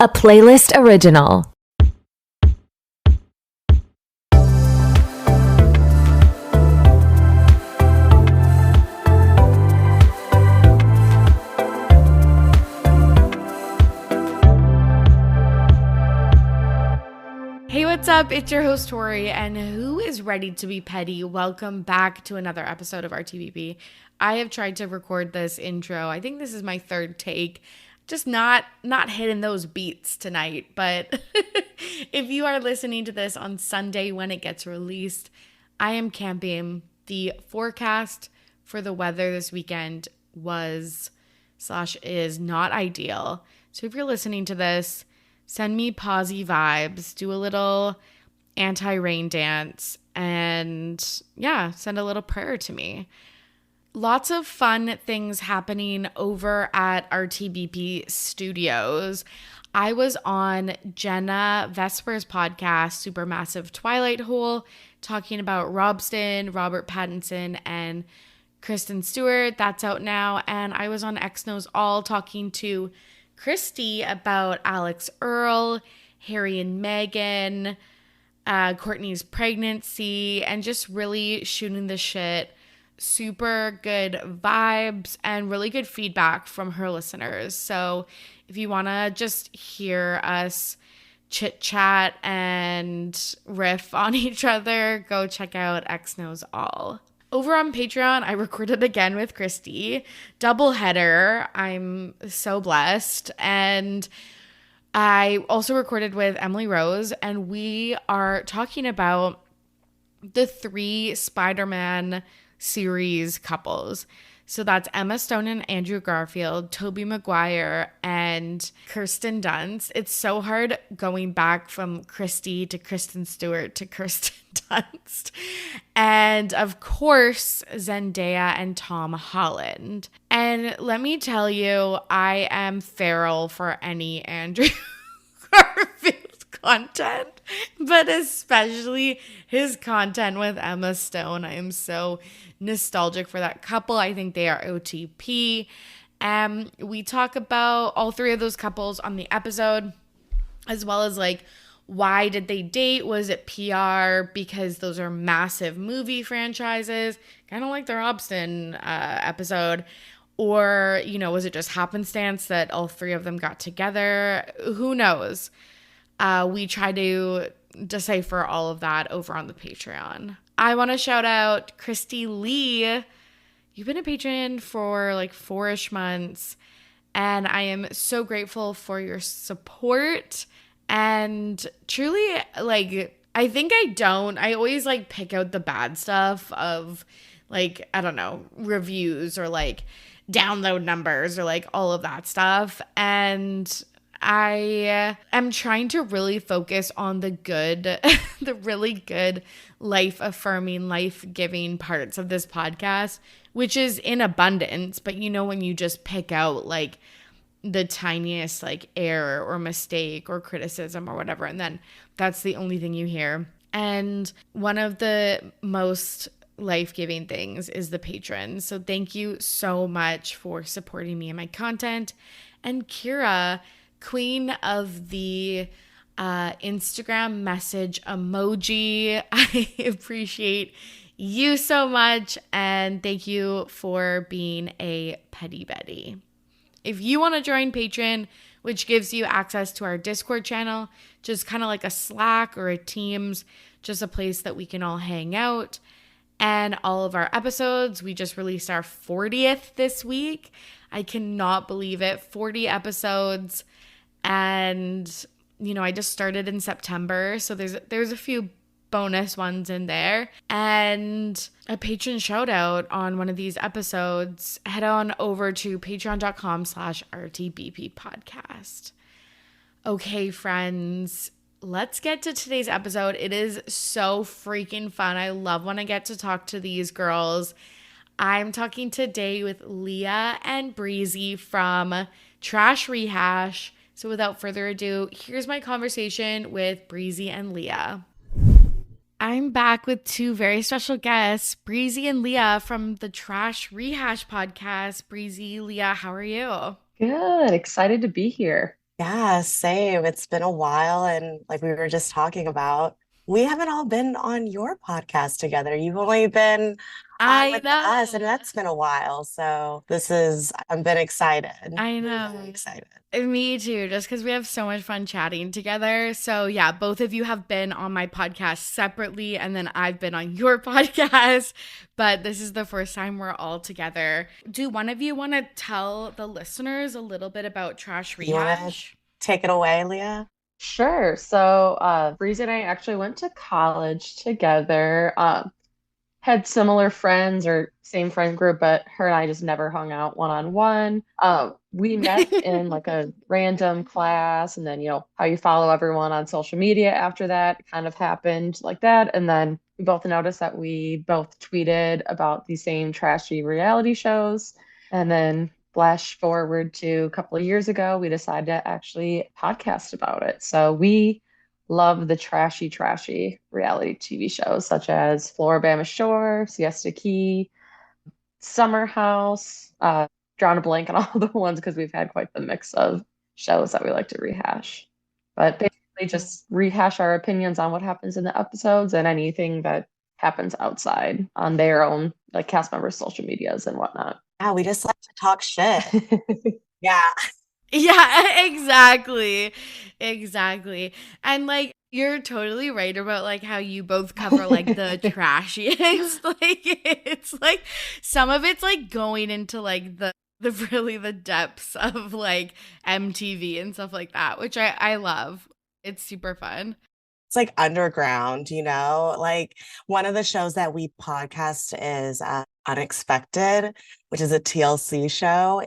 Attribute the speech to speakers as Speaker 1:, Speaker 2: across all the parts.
Speaker 1: a playlist original.
Speaker 2: Hey, what's up? It's your host, Torry, and who is ready to be petty? Welcome back to another episode of our TBP. I have tried to record this intro. I think this is my third take. Just not hitting those beats tonight, but if you are listening to this on Sunday when it gets released, I am camping. The forecast for the weather this weekend was/is not ideal. So if you're listening to this, send me posy vibes, do a little anti-rain dance, and yeah, send a little prayer to me. Lots of fun things happening over at our TBP studios. I was on Jenna Vesper's podcast, Supermassive Twilight Hole, talking about Robston, Robert Pattinson, and Kristen Stewart. That's out now. And I was on X Knows All talking to Christy about Alex Earl, Harry and Meghan, Kourtney's pregnancy, and just really shooting the shit. Super good vibes and really good feedback from her listeners. So if you want to just hear us chit chat and riff on each other, go check out X Knows All. Over on Patreon, I recorded again with Christy. Double header. I'm so blessed. And I also recorded with Emily Rose, and we are talking about the 3 Spider-Man series couples. So that's Emma Stone and Andrew Garfield, Tobey Maguire, and Kirsten Dunst. It's so hard going back from Christy to Kristen Stewart to Kirsten Dunst. And of course, Zendaya and Tom Holland. And let me tell you, I am feral for any Andrew Garfield content, but especially his content with Emma Stone. I am so nostalgic for that couple. I think they are OTP. We talk about all 3 of those couples on the episode, as well as like, why did they date? Was it PR? Because those are massive movie franchises, kind of like the Robston episode. Or, you know, was it just happenstance that all 3 of them got together? Who knows? We try to decipher all of that over on the Patreon. I want to shout out Christy Lee. You've been a patron for like 4-ish months, and I am so grateful for your support. And truly, like, I always like pick out the bad stuff of like, I don't know, reviews or like download numbers or like all of that stuff. And I am trying to really focus on the good, the really good life-affirming, life-giving parts of this podcast, which is in abundance. But you know, when you just pick out like the tiniest like error or mistake or criticism or whatever, and then that's the only thing you hear. And one of the most life-giving things is the patrons. So thank you so much for supporting me and my content. And Kira, queen of the Instagram message emoji, I appreciate you so much, and thank you for being a Petty Betty. If you want to join Patreon, which gives you access to our Discord channel, just kind of like a Slack or a Teams, just a place that we can all hang out, and all of our episodes. We just released our 40th this week. I cannot believe it. 40 episodes. And, you know, I just started in September, so there's a few bonus ones in there. And a patron shout out on one of these episodes. Head on over to patreon.com/RTBP podcast. Okay, friends, let's get to today's episode. It is so freaking fun. I love when I get to talk to these girls. I'm talking today with Leah and Breezy from Trash Rehash. So without further ado, here's my conversation with Breezy and Leah. I'm back with 2 very special guests, Breezy and Leah from the Trash Rehash podcast. Breezy, Leah, how are you?
Speaker 3: Good. Excited to be here. Yeah, same. It's been a while. And like we were just talking about, we haven't all been on your podcast together. You've only been on
Speaker 2: I
Speaker 3: with us, and
Speaker 2: know.
Speaker 3: that's been a while. So I've been excited.
Speaker 2: I
Speaker 3: Very
Speaker 2: know.
Speaker 3: excited.
Speaker 2: Me too, just because we have so much fun chatting together. So, yeah, both of you have been on my podcast separately, and then I've been on your podcast. But this is the first time we're all together. Do one of you want to tell the listeners a little bit about Trash
Speaker 3: You want to
Speaker 2: Rehash?
Speaker 3: take it away, Leah?
Speaker 4: Sure. So, Breezy and I actually went to college together. Had similar friends or same friend group, but her and I just never hung out one on one. We met in like a random class, and then, how you follow everyone on social media after that kind of happened like that. And then we both noticed that we both tweeted about the same trashy reality shows. And then flash forward to a couple of years ago, we decided to actually podcast about it. So we love the trashy reality TV shows such as Floribama Shore, Siesta Key, Summer House, drawn a blank on all the ones because we've had quite the mix of shows that we like to rehash. But basically, just rehash our opinions on what happens in the episodes and anything that happens outside on their own, like cast members' social medias and whatnot.
Speaker 3: Yeah, we just like to talk shit. Yeah.
Speaker 2: Yeah, exactly. Exactly. And like you're totally right about like how you both cover like the trashiest. Like it's like some of it's like going into like the really the depths of like MTV and stuff like that, which I love. It's super fun.
Speaker 3: It's like underground, Like one of the shows that we podcast is Unexpected, which is a TLC show.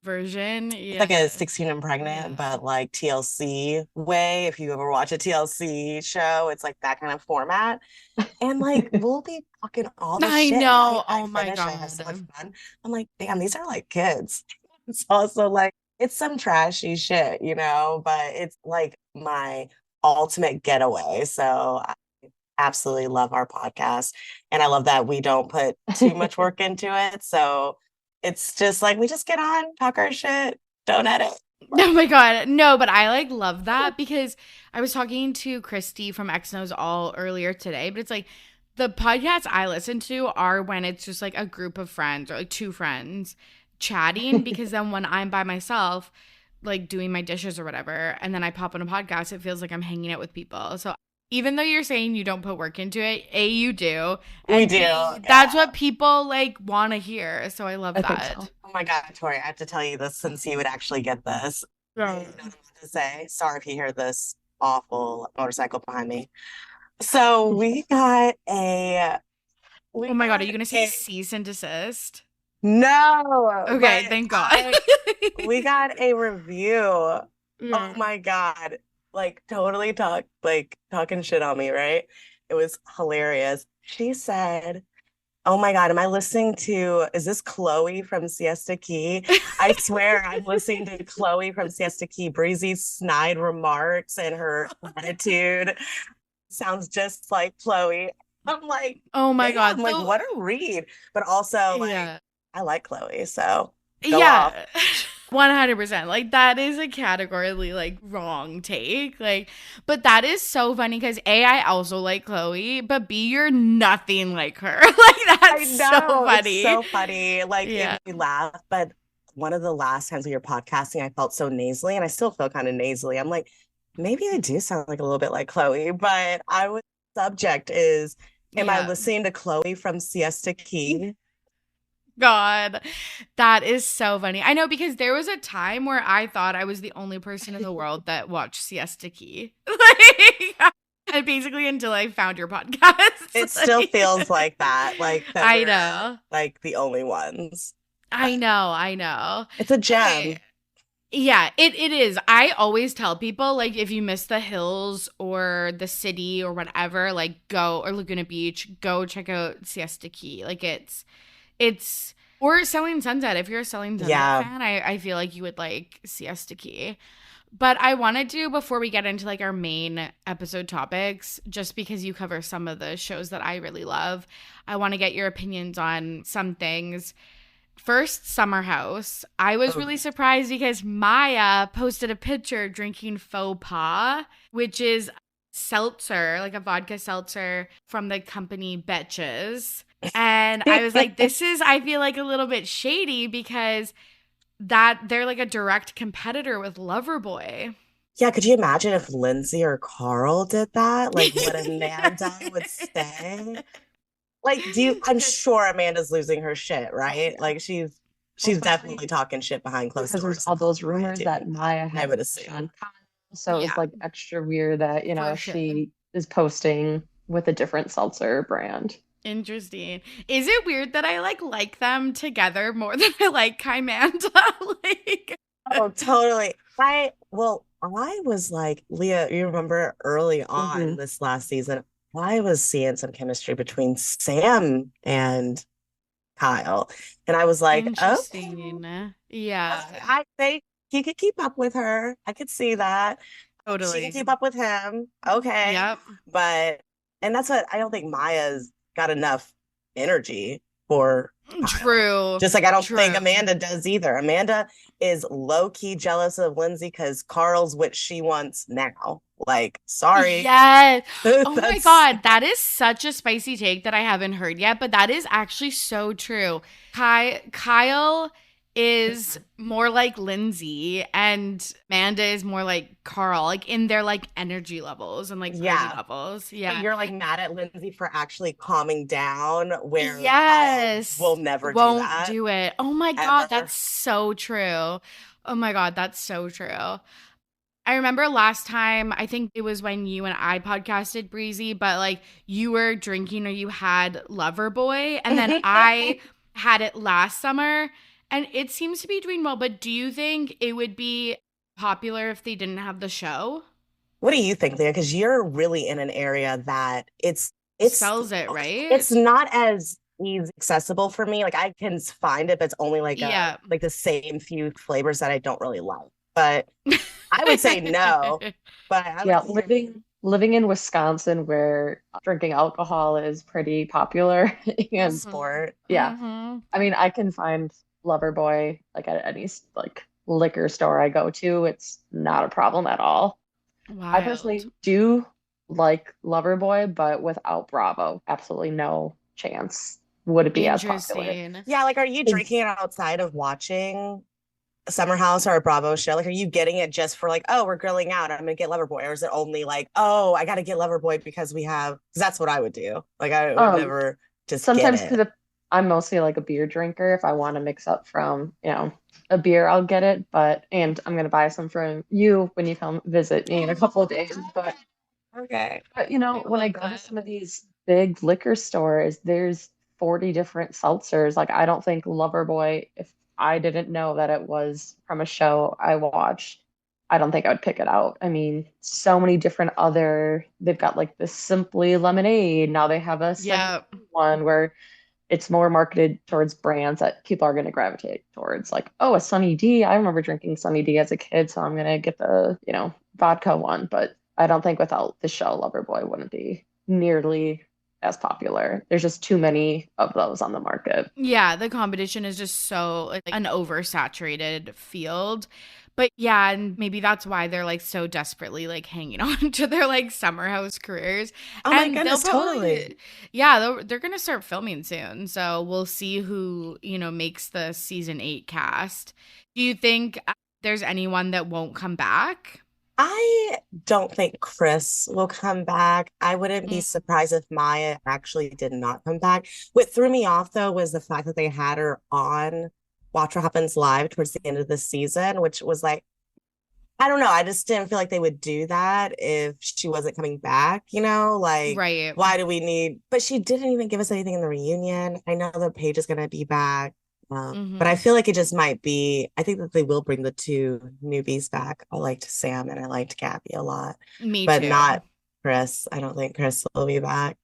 Speaker 2: Version.
Speaker 3: It's like a
Speaker 2: Yeah.
Speaker 3: 16 and pregnant,
Speaker 2: Yeah.
Speaker 3: but like TLC way. If you ever watch a TLC show, it's like that kind of format. And like we'll be talking all this
Speaker 2: I
Speaker 3: shit. And
Speaker 2: know.
Speaker 3: I
Speaker 2: Oh my
Speaker 3: finish, I have so much
Speaker 2: God.
Speaker 3: fun. I'm like, damn, these are like kids. It's also like it's some trashy shit, but it's like my ultimate getaway. So I absolutely love our podcast. And I love that we don't put too much work into it. So it's just like we just get on, talk our shit, don't edit.
Speaker 2: Oh my God. No, but I like love that because I was talking to Christy from X Knows All earlier today, but it's like the podcasts I listen to are when it's just like a group of friends or like two friends chatting because then when I'm by myself, like doing my dishes or whatever, and then I pop on a podcast, it feels like I'm hanging out with people. So even though you're saying you don't put work into it, A, you do.
Speaker 3: We
Speaker 2: And
Speaker 3: do.
Speaker 2: B, that's what people like want to hear. So I love
Speaker 4: I think so.
Speaker 2: that.
Speaker 3: Oh my God, Tori, I have to tell you this since you would actually get this. You know
Speaker 2: Right.
Speaker 3: what I'm about to say. Sorry if you hear this awful motorcycle behind me. So we
Speaker 2: Oh my God. Are you
Speaker 3: got
Speaker 2: going to say
Speaker 3: a
Speaker 2: cease and desist?
Speaker 3: no,
Speaker 2: Okay,
Speaker 3: but
Speaker 2: thank God.
Speaker 3: we got a review. Oh
Speaker 2: Yeah.
Speaker 3: my God. Like totally talking shit on me, right? It was hilarious. She said, oh my God, am I listening to, is this Chloe from Siesta Key? I swear I'm listening to Chloe from Siesta Key. Breezy's snide remarks and her attitude sounds just like Chloe. I'm like,
Speaker 2: Oh my God.
Speaker 3: damn, like
Speaker 2: So,
Speaker 3: what a read. But also like
Speaker 2: yeah.
Speaker 3: I like Chloe, so go off.
Speaker 2: Yeah. 100%. Like that is a categorically like wrong take. Like, but that is so funny because A, I also like Chloe, but B, you're nothing like her. Like
Speaker 3: I
Speaker 2: that's so
Speaker 3: know it's
Speaker 2: funny.
Speaker 3: so funny. Like it
Speaker 2: Yeah.
Speaker 3: made me laugh. But one of the last times we were podcasting, I felt so nasally, and I still feel kind of nasally. I'm like, maybe I do sound like a little bit like Chloe, but I was subject is, am I
Speaker 2: Yeah.
Speaker 3: listening to Chloe from Siesta Key?
Speaker 2: God, that is so funny. I know because there was a time where I thought I was the only person in the world that watched Siesta Key. Like, and basically until I found your podcast.
Speaker 3: It still feels like that, like that
Speaker 2: I
Speaker 3: we're
Speaker 2: know.
Speaker 3: like the only ones.
Speaker 2: I know. I know.
Speaker 3: It's a
Speaker 2: Okay.
Speaker 3: gem.
Speaker 2: Yeah, it is. I always tell people like if you miss the hills or the city or whatever, like go or Laguna Beach, go check out Siesta Key. Like it's or Selling Sunset. If you're a Selling Sunset
Speaker 3: Yeah.
Speaker 2: fan, I feel like you would like Siesta Key. But I wanted to, before we get into like our main episode topics, just because you cover some of the shows that I really love, I want to get your opinions on some things. First, Summer House. I was really surprised because Maya posted a picture drinking faux pas, which is seltzer, like a vodka seltzer from the company Betches. And I was like, this is, I feel like, a little bit shady because that they're like a direct competitor with Loverboy.
Speaker 3: Yeah, could you imagine if Lindsay or Carl did that? Like what Amanda would say? Like, I'm sure Amanda's losing her shit, right? Like she's definitely talking shit behind closed
Speaker 4: Because
Speaker 3: doors.
Speaker 4: there's all those rumors that Maya
Speaker 3: I
Speaker 4: had
Speaker 3: would assume.
Speaker 4: on Kyle. So
Speaker 2: Yeah.
Speaker 4: it's like extra weird that, you know,
Speaker 2: For sure.
Speaker 4: she is posting with a different seltzer brand.
Speaker 2: Interesting. Is it weird that I like them together more than I like Kymanda? Like,
Speaker 3: Oh, totally. I was like, Leah, you remember early on this last season, I was seeing some chemistry between Sam and Kyle. And I was like,
Speaker 2: interesting.
Speaker 3: okay.
Speaker 2: Yeah,
Speaker 3: I think he could keep up with her. I could see that. She
Speaker 2: totally.
Speaker 3: can keep up with him. Okay.
Speaker 2: Yep.
Speaker 3: And that's what I don't think Maya's got enough energy for Kyle.
Speaker 2: True.
Speaker 3: Just like I don't
Speaker 2: True.
Speaker 3: think Amanda does either. Amanda is low-key jealous of Lindsay because Carl's what she wants now. Like, sorry.
Speaker 2: Yes. Oh my God. That is such a spicy take that I haven't heard yet, but that is actually so true. Kyle is more like Lindsay and Amanda is more like Carl, like in their like energy levels and like party levels. Yeah.
Speaker 3: And you're like mad at Lindsay for actually calming down where
Speaker 2: yes.
Speaker 3: Kyle will never
Speaker 2: Won't
Speaker 3: do that.
Speaker 2: do it. Oh my God. That's so true. Oh my God. That's so true. I remember last time, I think it was when you and I podcasted Breezy, but like you were drinking or you had Loverboy, and then I had it last summer, and it seems to be doing well. But do you think it would be popular if they didn't have the show?
Speaker 3: What do you think, Leah? Because you're really in an area that it's
Speaker 2: sells it, right?
Speaker 3: It's not as easy accessible for me. Like I can find it, but it's only like like the same few flavors that I don't really like. But I would say no. But
Speaker 4: living in Wisconsin where drinking alcohol is pretty popular and
Speaker 3: sport.
Speaker 4: Yeah. Mm-hmm. I mean, I can find Loverboy like at any like liquor store I go to. It's not a problem at all.
Speaker 2: Wild.
Speaker 4: I personally do like Loverboy, but without Bravo, absolutely no chance would it be as popular.
Speaker 3: Yeah, like are you drinking it outside of watching Summer House or a Bravo show? Like, are you getting it just for like, oh, we're grilling out, I'm gonna get Loverboy, or is it only like, oh, I gotta get Loverboy because that's what I would do. Like, I would never just
Speaker 4: sometimes
Speaker 3: get it.
Speaker 4: I'm mostly like a beer drinker. If I want to mix up from a beer, I'll get it. And I'm gonna buy some from you when you come visit me in a couple of days. But
Speaker 3: okay.
Speaker 4: But when I go to some of these big liquor stores, there's 40 different seltzers. Like I don't think Loverboy, if I didn't know that it was from a show I watched, I don't think I would pick it out. I mean, so many different they've got like the Simply Lemonade. Now they have a one where it's more marketed towards brands that people are going to gravitate towards. Like, oh, a Sunny D. I remember drinking Sunny D as a kid, so I'm going to get the, vodka one. But I don't think without the show, Loverboy wouldn't be nearly as popular. There's just too many of those on the market.
Speaker 2: Yeah, the competition is just so like an oversaturated field. But yeah, and maybe that's why they're like so desperately like hanging on to their like Summer House careers.
Speaker 3: Oh my goodness, totally.
Speaker 2: Yeah, they're gonna start filming soon, so we'll see who makes the season 8 cast. Do you think there's anyone that won't come back?
Speaker 3: I don't think Chris will come back. I wouldn't be surprised if Maya actually did not come back. What threw me off, though, was the fact that they had her on Watch What Happens Live towards the end of the season, which was like, I don't know. I just didn't feel like they would do that if she wasn't coming back, like,
Speaker 2: right.
Speaker 3: Why do we need, but she didn't even give us anything in the reunion. I know the Paige is going to be back. But I feel like it just might be, I think that they will bring the 2 newbies back. I liked Sam and I liked Gabby a lot.
Speaker 2: Me
Speaker 3: but
Speaker 2: too.
Speaker 3: Not Chris. I don't think Chris will be back.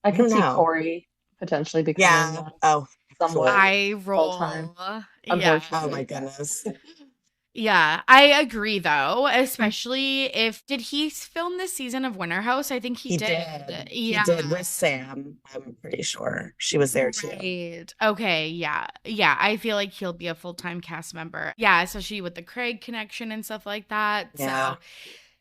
Speaker 4: I can see Torry potentially becoming
Speaker 3: somewhat
Speaker 2: I roll.
Speaker 4: Yeah.
Speaker 3: Oh my goodness.
Speaker 2: Yeah, I agree though, especially if did he film this season of Winter House? I think he
Speaker 3: He
Speaker 2: did.
Speaker 3: did. He
Speaker 2: Yeah.
Speaker 3: did with Sam. I'm pretty sure she was there too.
Speaker 2: Right. Okay, yeah. Yeah, I feel like he'll be a full-time cast member. Yeah, especially with the Craig connection and stuff like that.
Speaker 3: Yeah.
Speaker 2: So,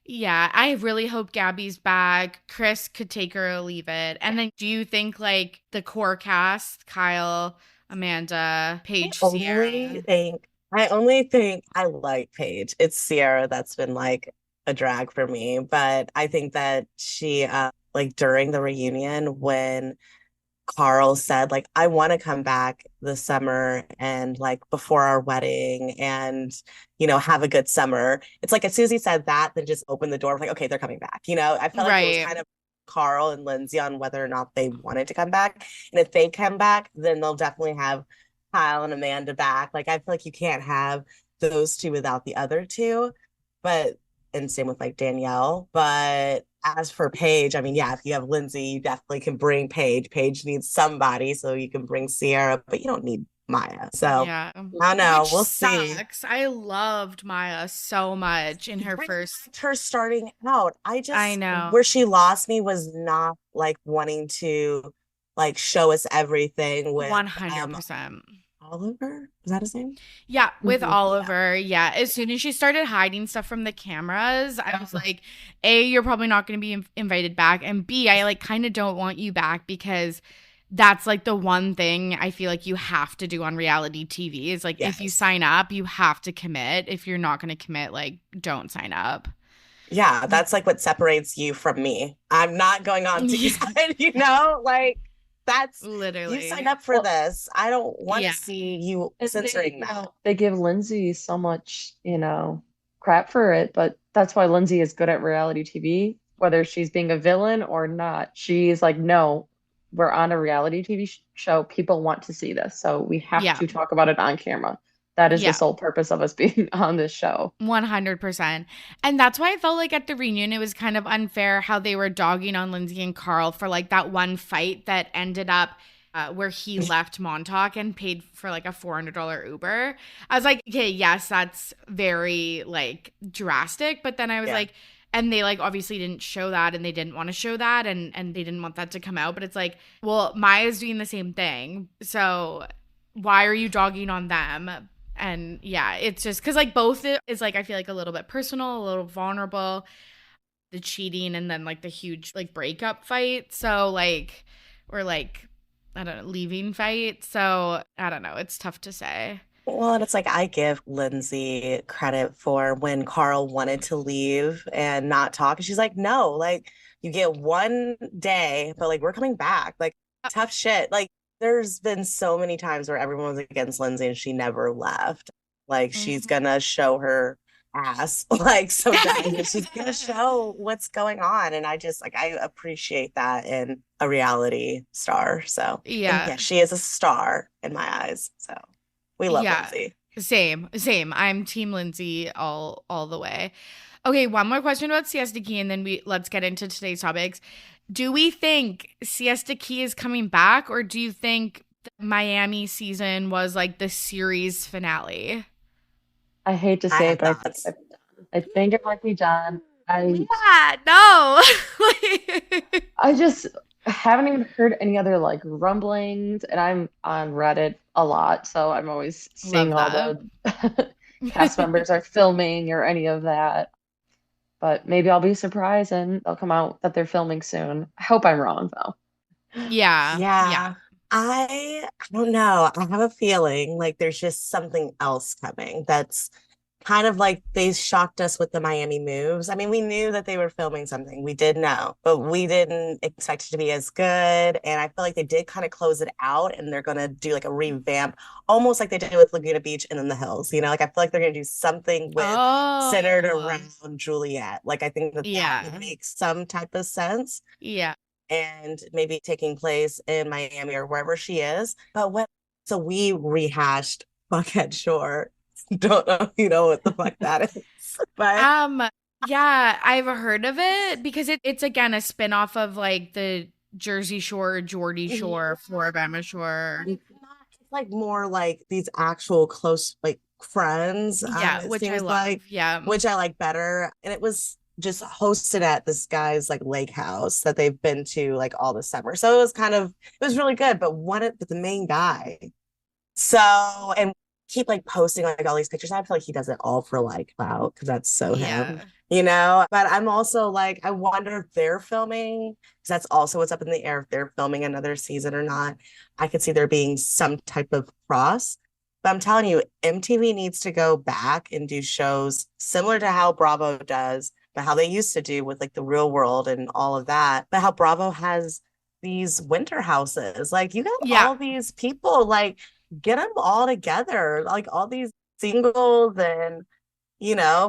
Speaker 2: yeah, I really hope Gabby's back. Chris could take her or leave it. And then do you think like the core cast, Kyle, Amanda, Paige, Sierra?
Speaker 3: I only think I like Paige. It's Sierra that's been like a drag for me, but I think that she like during the reunion when Carl said like I want to come back this summer and like before our wedding and have a good summer. It's like as soon as he said that, then just opened the door like okay, they're coming back. I felt like it was
Speaker 2: Right.
Speaker 3: kind of Carl and Lindsay on whether or not they wanted to come back. And if they come back, then they'll definitely have Kyle and Amanda back. Like I feel like you can't have those two without the other two. But and same with like Danielle. But as for Paige, I mean, yeah, if you have Lindsay, you definitely can bring Paige. Paige needs somebody, so you can bring Sierra, but you don't need Maya. So
Speaker 2: Yeah.
Speaker 3: I don't know.
Speaker 2: Which
Speaker 3: We'll see.
Speaker 2: sucks. I loved Maya so much in her first.
Speaker 3: Her starting out,
Speaker 2: I know.
Speaker 3: where she lost me was not like wanting to like show us everything with
Speaker 2: 100%.
Speaker 3: Oliver. Is that his name?
Speaker 2: Yeah, with
Speaker 4: Mhm.
Speaker 2: Oliver. Yeah. As soon as she started hiding stuff from the cameras, I was like, A, you're probably not going to be invited back. And B, I like kind of don't want you back because that's like the one thing I feel like you have to do on reality TV is like if you
Speaker 3: Yes.
Speaker 2: sign up, you have to commit. If you're not going to commit, like don't sign up.
Speaker 3: Yeah, that's like what separates you from me. I'm not going on to
Speaker 2: Yeah.
Speaker 3: like that's
Speaker 2: Literally.
Speaker 3: you signed up for
Speaker 4: Well,
Speaker 3: this. I don't want
Speaker 2: Yeah.
Speaker 3: to see you
Speaker 4: And
Speaker 3: censoring that.
Speaker 4: they give Lindsay so much, crap for it, but that's why Lindsay is good at reality TV, whether she's being a villain or not. She's like, no, we're on a reality TV show. People want to see this, so we have
Speaker 2: Yeah.
Speaker 4: to talk about it on camera. That is the
Speaker 2: Yeah.
Speaker 4: sole purpose of us being on this show.
Speaker 2: 100%. And that's why I felt like at the reunion, it was kind of unfair how they were dogging on Lindsay and Carl for like that one fight that ended up where he left Montauk and paid for like a $400 Uber. I was like, okay, yes, that's very like drastic. But then I was like, and they like obviously didn't show that and they didn't want to show that and they didn't want that to come out. But it's like, well, Maya's doing the same thing. So why are you dogging on them? And yeah, it's just because like both is like I feel like a little bit personal, a little vulnerable, the cheating and then like the huge like breakup fight. So like or like I don't know, leaving fight. So I don't know. It's tough to say.
Speaker 3: Well, and it's like I give Lindsay credit for when Carl wanted to leave and not talk. And she's like, no, like you get one day, but like we're coming back. Like tough shit. Like there's been so many times where everyone was against Lindsay and she never left. Like she's gonna show her ass like sometimes she's gonna show what's going on. And I just like I appreciate that in a reality star. So and
Speaker 2: Yeah.
Speaker 3: she is a star in my eyes. So we love
Speaker 2: Yeah.
Speaker 3: Lindsay.
Speaker 2: Same. I'm team Lindsay all the way. Okay, one more question about Siesta Key and then let's get into today's topics. Do we think Siesta Key is coming back or do you think the Miami season was like the series finale?
Speaker 4: I hate to
Speaker 3: I
Speaker 4: say
Speaker 3: have
Speaker 4: it, but
Speaker 3: thoughts.
Speaker 4: I think it might be done.
Speaker 2: Yeah, no.
Speaker 4: I just haven't even heard any other like rumblings, and I'm on Reddit a lot, so I'm always seeing all the cast members are filming or any of that. But maybe I'll be surprised and they'll come out that they're filming soon. I hope I'm wrong though.
Speaker 2: Yeah.
Speaker 3: Yeah. I don't know. I have a feeling like there's just something else coming that's kind of like they shocked us with the Miami moves. I mean, we knew that they were filming something. We did know, but we didn't expect it to be as good. And I feel like they did kind of close it out and they're going to do like a revamp, almost like they did with Laguna Beach and then the Hills. Like I feel like they're going to do something centered around Juliet. Like I think that would make some type of sense.
Speaker 2: Yeah.
Speaker 3: And maybe taking place in Miami or wherever she is. But so we rehashed Buckhead Shore. Don't know, what the fuck that is. But
Speaker 2: yeah, I've heard of it because it's again a spin-off of like the Jersey Shore, Geordie Shore, Floribama Shore.
Speaker 3: It's like more like these actual close, like Friends.
Speaker 2: Yeah,
Speaker 3: It
Speaker 2: which I
Speaker 3: seems
Speaker 2: love.
Speaker 3: like,
Speaker 2: Yeah.
Speaker 3: which I like better. And it was just hosted at this guy's like lake house that they've been to like all the summer. So it was it was really good. But the main guy. So, and keep like posting like all these pictures. I feel like he does it all for like clout because that's so him,
Speaker 2: Yeah.
Speaker 3: you know. But I'm also like, I wonder if they're filming because that's also what's up in the air if they're filming another season or not. I could see there being some type of cross. But I'm telling you, MTV needs to go back and do shows similar to how Bravo does, but how they used to do with like the Real World and all of that. But how Bravo has these winter houses. Like you got
Speaker 2: Yeah.
Speaker 3: all these people, like get them all together, like all these singles and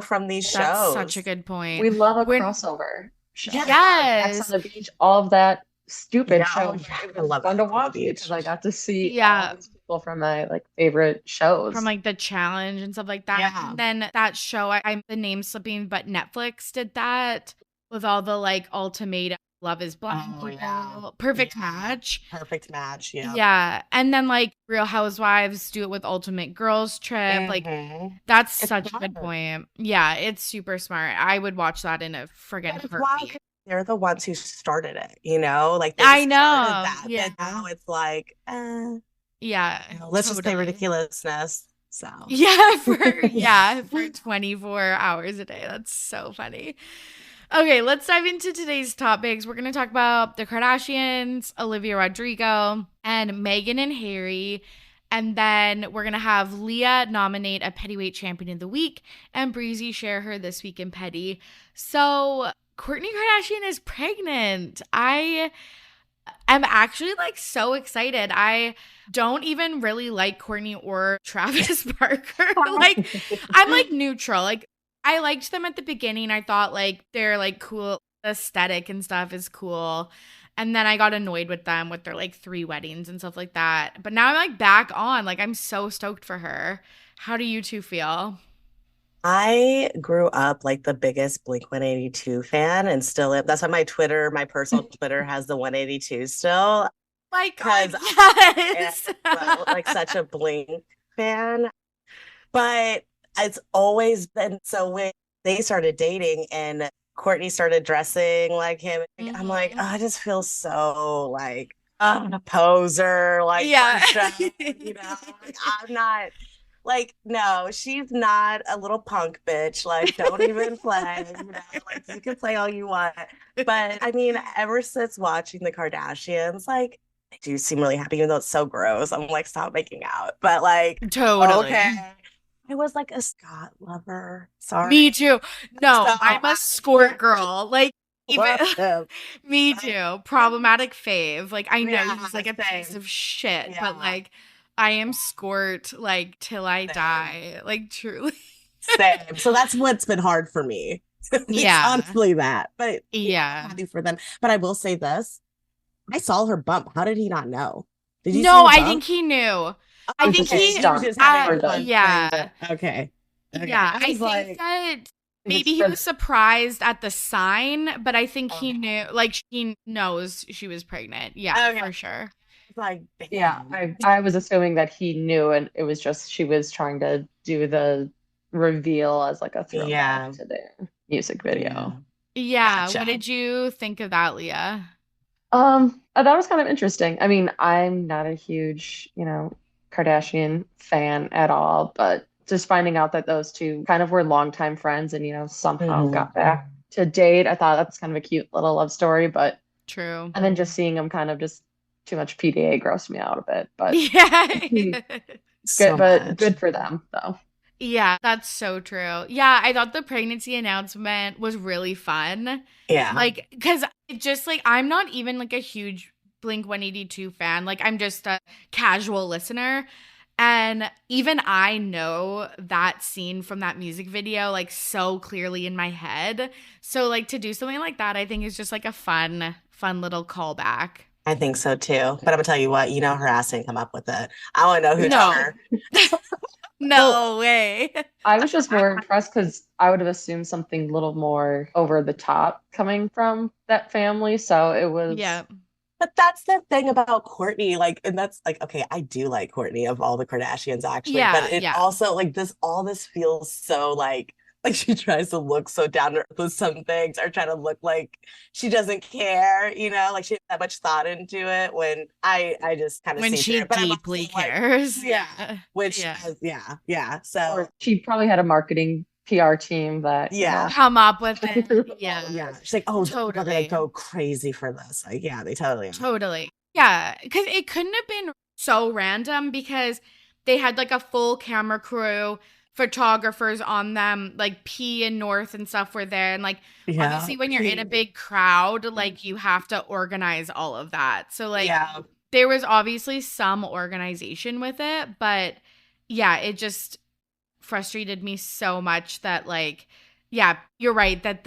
Speaker 3: from these
Speaker 2: That's
Speaker 3: shows.
Speaker 2: such a good point.
Speaker 4: We love a crossover show.
Speaker 2: Yes.
Speaker 4: Ex on the Beach, all of that stupid
Speaker 3: Yeah,
Speaker 4: show.
Speaker 3: oh, yeah,
Speaker 4: It
Speaker 3: I
Speaker 4: was
Speaker 3: love
Speaker 4: fun
Speaker 3: Ex
Speaker 4: to
Speaker 3: on the
Speaker 4: watch
Speaker 3: Beach.
Speaker 4: because I got to see
Speaker 2: Yeah.
Speaker 4: all these people from my like favorite shows.
Speaker 2: From like the challenge and stuff like that.
Speaker 3: Yeah.
Speaker 2: And then that show, I'm the name slipping, but Netflix did that with all the like ultimatum, Love is Blind
Speaker 3: Oh,
Speaker 2: people,
Speaker 3: yeah.
Speaker 2: Perfect
Speaker 3: Yeah.
Speaker 2: Match.
Speaker 3: Perfect Match. Yeah.
Speaker 2: Yeah. And then like Real Housewives do it with Ultimate Girls Trip. Like
Speaker 3: Mhm.
Speaker 2: that's
Speaker 3: It's
Speaker 2: such a good
Speaker 3: smart.
Speaker 2: point. Yeah, it's super smart. I would watch that in a friggin'
Speaker 3: But it's wild
Speaker 2: heartbeat.
Speaker 3: 'cause they're the ones who started it, like they
Speaker 2: I
Speaker 3: started
Speaker 2: know.
Speaker 3: that.
Speaker 2: Yeah.
Speaker 3: But now it's like,
Speaker 2: Yeah.
Speaker 3: let's just play
Speaker 2: totally.
Speaker 3: ridiculousness. So
Speaker 2: Yeah, for 24 hours a day. That's so funny. Okay, let's dive into today's topics. We're going to talk about the Kardashians, Olivia Rodrigo, and Meghan and Harry. And then we're going to have Leah nominate a Pettyweight Champion of the Week and Breezy share her This Week in Petty. So, Kourtney Kardashian is pregnant. I'm actually like so excited. I don't even really like Kourtney or Travis Barker. Like, I'm like neutral. Like, I liked them at the beginning. I thought like they're like cool, aesthetic and stuff is cool. And then I got annoyed with them with their like 3 weddings and stuff like that. But now I'm like back on. Like, I'm so stoked for her. How do you two feel?
Speaker 3: I grew up like the biggest Blink 182 fan and still am. That's why my personal Twitter has the 182 still.
Speaker 2: My
Speaker 3: Because
Speaker 2: God, yes.
Speaker 3: I'm like such a Blink fan. But it's always been so when they started dating and Kourtney started dressing like him, I'm like,
Speaker 2: Mhm.
Speaker 3: oh, I just feel so like a poser, like
Speaker 2: Yeah.
Speaker 3: for show, like, I'm not like, no, she's not a little punk bitch. Like, don't even play, like you can play all you want. But I mean, ever since watching the Kardashians, like they do seem really happy, even though it's so gross. I'm like, stop making out. But like,
Speaker 2: Totally.
Speaker 3: okay. I was like a Scott lover. Sorry.
Speaker 2: Me too. No,
Speaker 3: So-
Speaker 2: I'm a squirt girl. Like, even
Speaker 3: Love him.
Speaker 2: me too. Problematic fave. Like, I know
Speaker 3: Yeah,
Speaker 2: he's like a piece
Speaker 3: same.
Speaker 2: of shit,
Speaker 3: Yeah.
Speaker 2: but like, I am squirt like till I
Speaker 3: Same.
Speaker 2: die. Like, truly.
Speaker 3: Same. So that's what's been hard for me. It's
Speaker 2: Yeah.
Speaker 3: honestly that. But
Speaker 2: Yeah.
Speaker 3: happy for them. But I will say this. I saw her bump. How did he not know? Did you
Speaker 2: No,
Speaker 3: see
Speaker 2: I
Speaker 3: the
Speaker 2: think
Speaker 3: bump?
Speaker 2: he knew.
Speaker 3: Oh,
Speaker 2: I think
Speaker 3: okay.
Speaker 2: he-
Speaker 3: was just having
Speaker 4: uh,
Speaker 3: fun
Speaker 2: yeah.
Speaker 3: playing it. Okay.
Speaker 2: Yeah, I
Speaker 3: was
Speaker 2: think that maybe
Speaker 4: it's
Speaker 2: he
Speaker 4: for
Speaker 2: was surprised at the sign, but I think he
Speaker 3: Okay.
Speaker 2: knew, like, he knows she was pregnant. Yeah,
Speaker 3: Okay.
Speaker 2: for sure.
Speaker 3: like,
Speaker 4: Yeah,
Speaker 3: damn.
Speaker 4: I was assuming that he knew, and it was just she was trying to do the reveal as like a throwback
Speaker 3: Yeah.
Speaker 4: to their music video.
Speaker 2: Yeah,
Speaker 3: Gotcha.
Speaker 2: what did you think of that, Leah?
Speaker 4: That was kind of interesting. I mean, I'm not a huge, Kardashian fan at all, but just finding out that those two kind of were longtime friends and, somehow
Speaker 3: Mhm.
Speaker 4: got back to date, I thought that's kind of a cute little love story, but
Speaker 2: True.
Speaker 4: and then just seeing them kind of just too much PDA grossed me out a bit, but
Speaker 2: Yeah.
Speaker 3: So
Speaker 4: but
Speaker 3: much.
Speaker 4: good for them though.
Speaker 2: Yeah, that's so true. Yeah, I thought the pregnancy announcement was really fun.
Speaker 3: Yeah.
Speaker 2: Like, because it just like, I'm not even like a huge Blink 182 fan. Like, I'm just a casual listener. And even I know that scene from that music video like so clearly in my head. So like to do something like that, I think is just like a fun little callback.
Speaker 3: I think so too. But I'm gonna tell you what, her ass didn't come up with it. I want to know who
Speaker 2: No.
Speaker 3: told her.
Speaker 2: No way.
Speaker 4: I was just more impressed because I would have assumed something a little more over the top coming from that family. So it was
Speaker 2: Yeah.
Speaker 3: But that's the thing about Kourtney, like, and that's like, okay, I do like Kourtney of all the Kardashians actually, but
Speaker 2: Yeah,
Speaker 3: it
Speaker 2: yeah.
Speaker 3: also like all this feels so like she tries to look so down to earth with some things or try to look like she doesn't care, like she didn't have that much thought into it when I just kind of
Speaker 2: When
Speaker 3: see through
Speaker 2: she
Speaker 3: it. But I'm
Speaker 2: deeply
Speaker 3: also like,
Speaker 2: cares.
Speaker 3: yeah, which
Speaker 2: Yeah.
Speaker 3: yeah. So
Speaker 4: Or she probably had a marketing PR team that,
Speaker 3: yeah.
Speaker 2: Come up with it. Yeah.
Speaker 3: Yeah. She's like, oh, we're gonna
Speaker 2: Totally.
Speaker 3: go crazy for this. Like, yeah, they totally are.
Speaker 2: Totally. Yeah. Because it couldn't have been so random because they had like a full camera crew, photographers on them, like P and North and stuff were there. And like,
Speaker 3: Yeah.
Speaker 2: obviously, when you're in a big crowd, like, you have to organize all of that. So, like,
Speaker 3: Yeah.
Speaker 2: there was obviously some organization with it. But yeah, it just frustrated me so much that, like, yeah, you're right that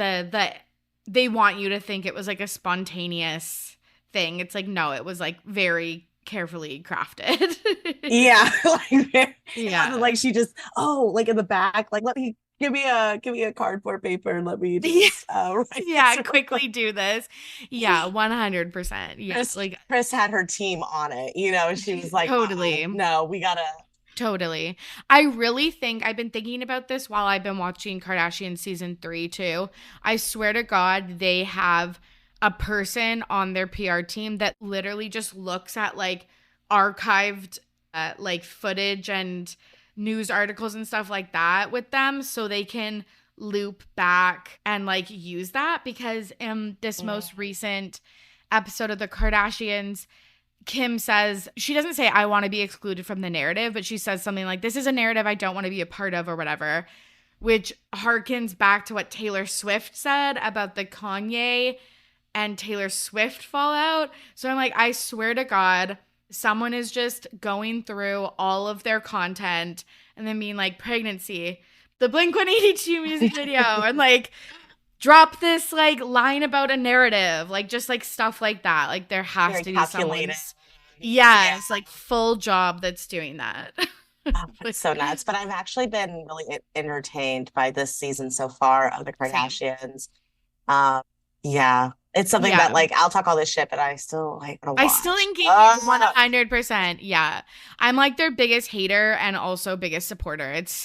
Speaker 2: they want you to think it was like a spontaneous thing. It's like, no, it was like very carefully crafted.
Speaker 3: Yeah, like it
Speaker 2: Yeah.
Speaker 3: wasn't like she just like in the back, like let me give me a cardboard paper and let me
Speaker 2: Yeah.
Speaker 3: just write
Speaker 2: Yeah,
Speaker 3: this real
Speaker 2: quickly
Speaker 3: quick.
Speaker 2: do this. Yeah, 100%. Yeah,
Speaker 3: Chris had her team on it, she was like,
Speaker 2: totally.
Speaker 3: no, we gotta.
Speaker 2: Totally. I really think I've been thinking about this while I've been watching Kardashian season 3 too. I swear to God, they have a person on their PR team that literally just looks at like archived like footage and news articles and stuff like that with them so they can loop back and like use that because in this most recent episode of the Kardashians, Kim says, she doesn't say, I want to be excluded from the narrative, but she says something like, this is a narrative I don't want to be a part of or whatever, which harkens back to what Taylor Swift said about the Kanye and Taylor Swift fallout. So I'm like, I swear to God, someone is just going through all of their content and then being like, pregnancy, the Blink-182 music video, and like, drop this like line about a narrative, like just like stuff like that. Like there has
Speaker 3: Very
Speaker 2: to be
Speaker 3: calculated.
Speaker 2: someone's yes, like full job that's doing that.
Speaker 3: Oh, it's so nuts. But I've actually been really entertained by this season so far of the
Speaker 2: Same.
Speaker 3: Kardashians. Yeah, it's something that
Speaker 2: Yeah.
Speaker 3: like I'll talk all this shit, but I still like to
Speaker 2: I
Speaker 3: watch.
Speaker 2: still engage 100%. Yeah. I'm like their biggest hater and also biggest supporter. It's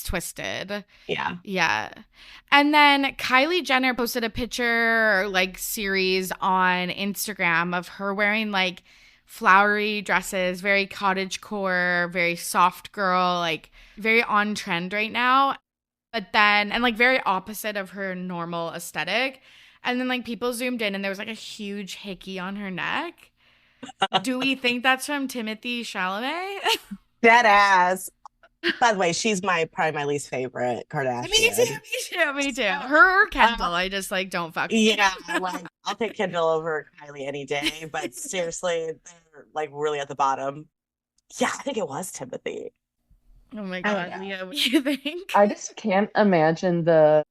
Speaker 2: twisted.
Speaker 3: Yeah.
Speaker 2: Yeah. And then Kylie Jenner posted a picture or like series on Instagram of her wearing like flowery dresses, very cottagecore, very soft girl, like very on trend right now. But then, and like very opposite of her normal aesthetic. And then like people zoomed in and there was like a huge hickey on her neck. Do we think that's from Timothy Chalamet?
Speaker 3: Dead ass. By the way, she's probably my least favorite Kardashian.
Speaker 2: Me too. Her or Kendall, I just like don't fuck with.
Speaker 3: Yeah, like I'll take Kendall over Kylie any day, but seriously, they're like really at the bottom. Yeah, I think it was Timothy.
Speaker 2: Oh my God, Leah, what do you think?
Speaker 4: I just can't imagine the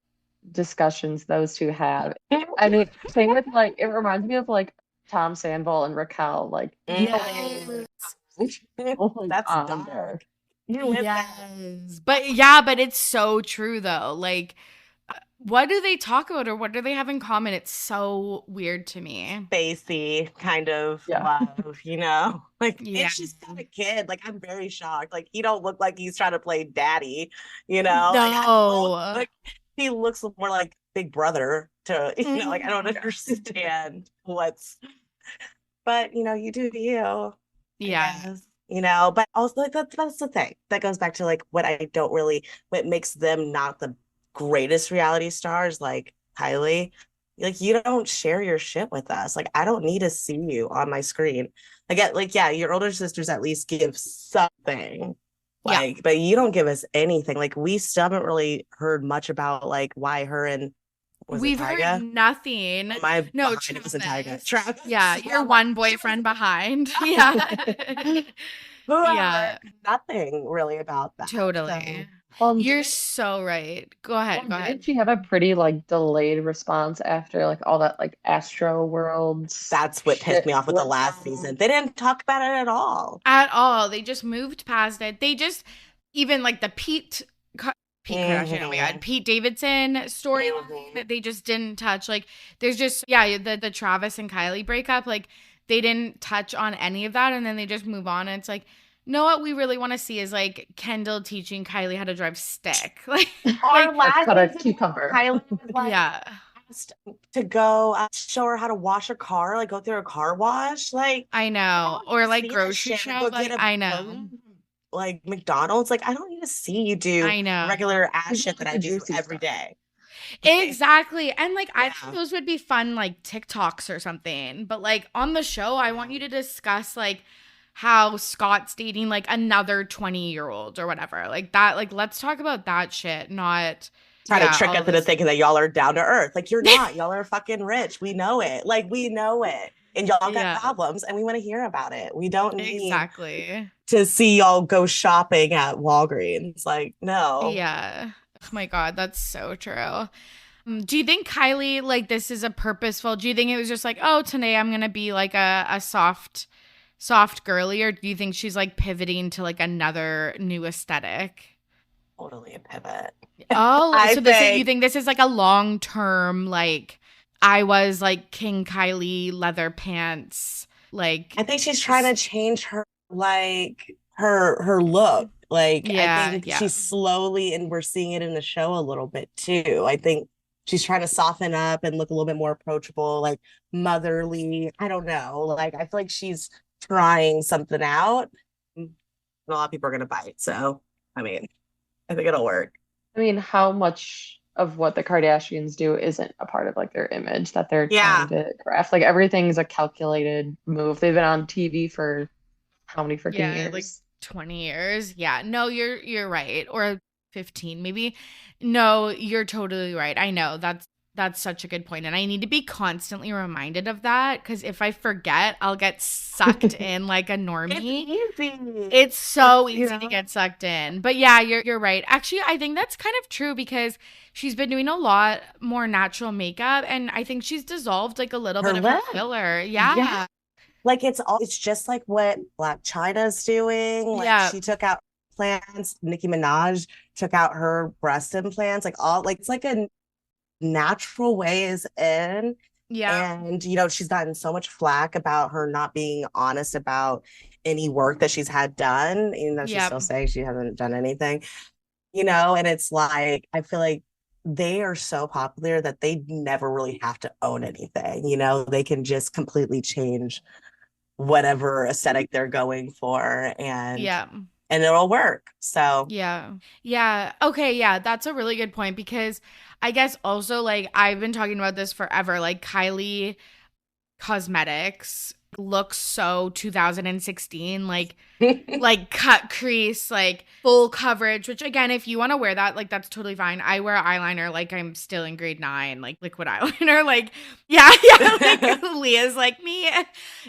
Speaker 4: discussions those two have. I mean, same with like, it reminds me of like Tom Sandoval and Raquel. Like,
Speaker 2: Yes.
Speaker 3: That's dark.
Speaker 2: Yes. But it's so true though. Like, what do they talk about or what do they have in common? It's so weird to me.
Speaker 3: Spacey kind of love, like
Speaker 2: Yeah.
Speaker 3: it's just got a kid. Like I'm very shocked. Like he don't look like he's trying to play daddy,
Speaker 2: No.
Speaker 3: Like he looks more like Big Brother to, like I don't understand but you do you.
Speaker 2: Yeah.
Speaker 3: But also like that's the thing that goes back to like what makes them not the greatest reality stars like Kylie. Like you don't share your shit with us. Like I don't need to see you on my screen. Your older sisters at least give something. But you don't give us anything. Like we still haven't really heard much about like why her and
Speaker 2: we've heard nothing.
Speaker 3: No, it wasn't Tyga. Travis.
Speaker 2: Yeah, your one boyfriend behind. Yeah.
Speaker 3: Yeah. Nothing really about that.
Speaker 2: Totally.
Speaker 4: Well,
Speaker 2: you're so right. Go ahead.
Speaker 4: Did she have a pretty like delayed response after like all that like Astro Worlds?
Speaker 3: That's what pissed me off with the last season. They didn't talk about it at all.
Speaker 2: At all. They just moved past it. They just even like the Pete Kardashian, oh my God, Pete Davidson storyline that they just didn't touch. Like there's just the Travis and Kylie breakup. Like they didn't touch on any of that, and then they just move on, and it's like, no, what we really want to see is like Kendall teaching Kylie how to drive stick. Like,
Speaker 3: Our last
Speaker 4: cut a
Speaker 3: season,
Speaker 4: cucumber.
Speaker 3: Kylie was like
Speaker 2: yeah,
Speaker 3: asked to go show her how to wash her car, like go through a car wash. Like,
Speaker 2: I
Speaker 3: I
Speaker 2: know.
Speaker 3: don't
Speaker 2: Or
Speaker 3: need to
Speaker 2: like
Speaker 3: see that
Speaker 2: grocery
Speaker 3: shit.
Speaker 2: shop.
Speaker 3: Go
Speaker 2: Like,
Speaker 3: get a
Speaker 2: I know.
Speaker 3: burger, like McDonald's. Like, I don't need to see you do
Speaker 2: I know.
Speaker 3: regular ass shit that I
Speaker 4: The
Speaker 3: do
Speaker 4: juicy
Speaker 3: every
Speaker 4: stuff.
Speaker 3: day.
Speaker 2: Exactly. And like, I
Speaker 3: Yeah.
Speaker 2: think those would be fun, like TikToks or something. But like on the show, I want you to discuss like how Scott's dating like another 20-year-old or whatever. Like that, like, let's talk about that shit, not
Speaker 3: Try to trick
Speaker 2: all
Speaker 3: us
Speaker 2: of
Speaker 3: into
Speaker 2: this.
Speaker 3: thinking that y'all are down to earth. Like, you're not. Y'all are fucking rich. We know it. Like, we know it. And y'all got
Speaker 2: Yeah.
Speaker 3: problems, and we want to hear about it. We don't need
Speaker 2: Exactly.
Speaker 3: to see y'all go shopping at Walgreens. Like, no.
Speaker 2: Yeah. Oh my God, that's so true. Do you think Kylie, like, this is a purposeful, do you think it was just like, oh, today I'm going to be like a soft girly, or do you think she's like pivoting to like another new aesthetic?
Speaker 3: Totally a pivot.
Speaker 2: Oh,
Speaker 3: I
Speaker 2: so you think this is like a long-term, like, I was like King Kylie leather pants, like,
Speaker 3: I think she's trying to change her, like, her look. Like,
Speaker 2: Yeah,
Speaker 3: I think
Speaker 2: yeah.
Speaker 3: she's slowly, and we're seeing it in the show a little bit too. I think she's trying to soften up and look a little bit more approachable, like motherly. I don't know. Like, I feel like she's trying something out. And a lot of people are gonna bite. So, I mean, I think it'll work.
Speaker 4: I mean, how much of what the Kardashians do isn't a part of like their image that they're
Speaker 3: Yeah.
Speaker 4: trying to craft? Like everything's a calculated move. They've been on TV for how many freaking
Speaker 2: Yeah,
Speaker 4: years?
Speaker 2: like 20 years. Yeah. No, you're right. Or 15 maybe. No, you're totally right. I know. That's such a good point. And I need to be constantly reminded of that, because if I forget, I'll get sucked in like a normie.
Speaker 3: It's easy.
Speaker 2: It's so
Speaker 3: You
Speaker 2: easy
Speaker 3: know?
Speaker 2: to get sucked in. But yeah, you're right. Actually, I think that's kind of true, because she's been doing a lot more natural makeup, and I think she's dissolved like a little
Speaker 3: Her
Speaker 2: bit of her
Speaker 3: lip.
Speaker 2: filler. Yeah.
Speaker 3: Yeah. Like, it's just like what Black China's doing. Like,
Speaker 2: Yeah.
Speaker 3: she took out implants. Nicki Minaj took out her breast implants. Like, all, like, it's like a natural way is in.
Speaker 2: Yeah.
Speaker 3: And she's gotten so much flack about her not being honest about any work that she's had done, even though she's
Speaker 2: Yep.
Speaker 3: still saying she hasn't done anything. And it's like, I feel like they are so popular that they never really have to own anything. They can just completely change whatever aesthetic they're going for, and
Speaker 2: Yeah.
Speaker 3: and it'll work. So
Speaker 2: Yeah. Yeah. Okay. Yeah. That's a really good point, because I guess also, like, I've been talking about this forever. Like, Kylie Cosmetics looks so 2016, like cut crease, like full coverage, which again, if you want to wear that, like, that's totally fine. I wear eyeliner like I'm still in grade 9, like liquid eyeliner, like, yeah, like Leah's like me.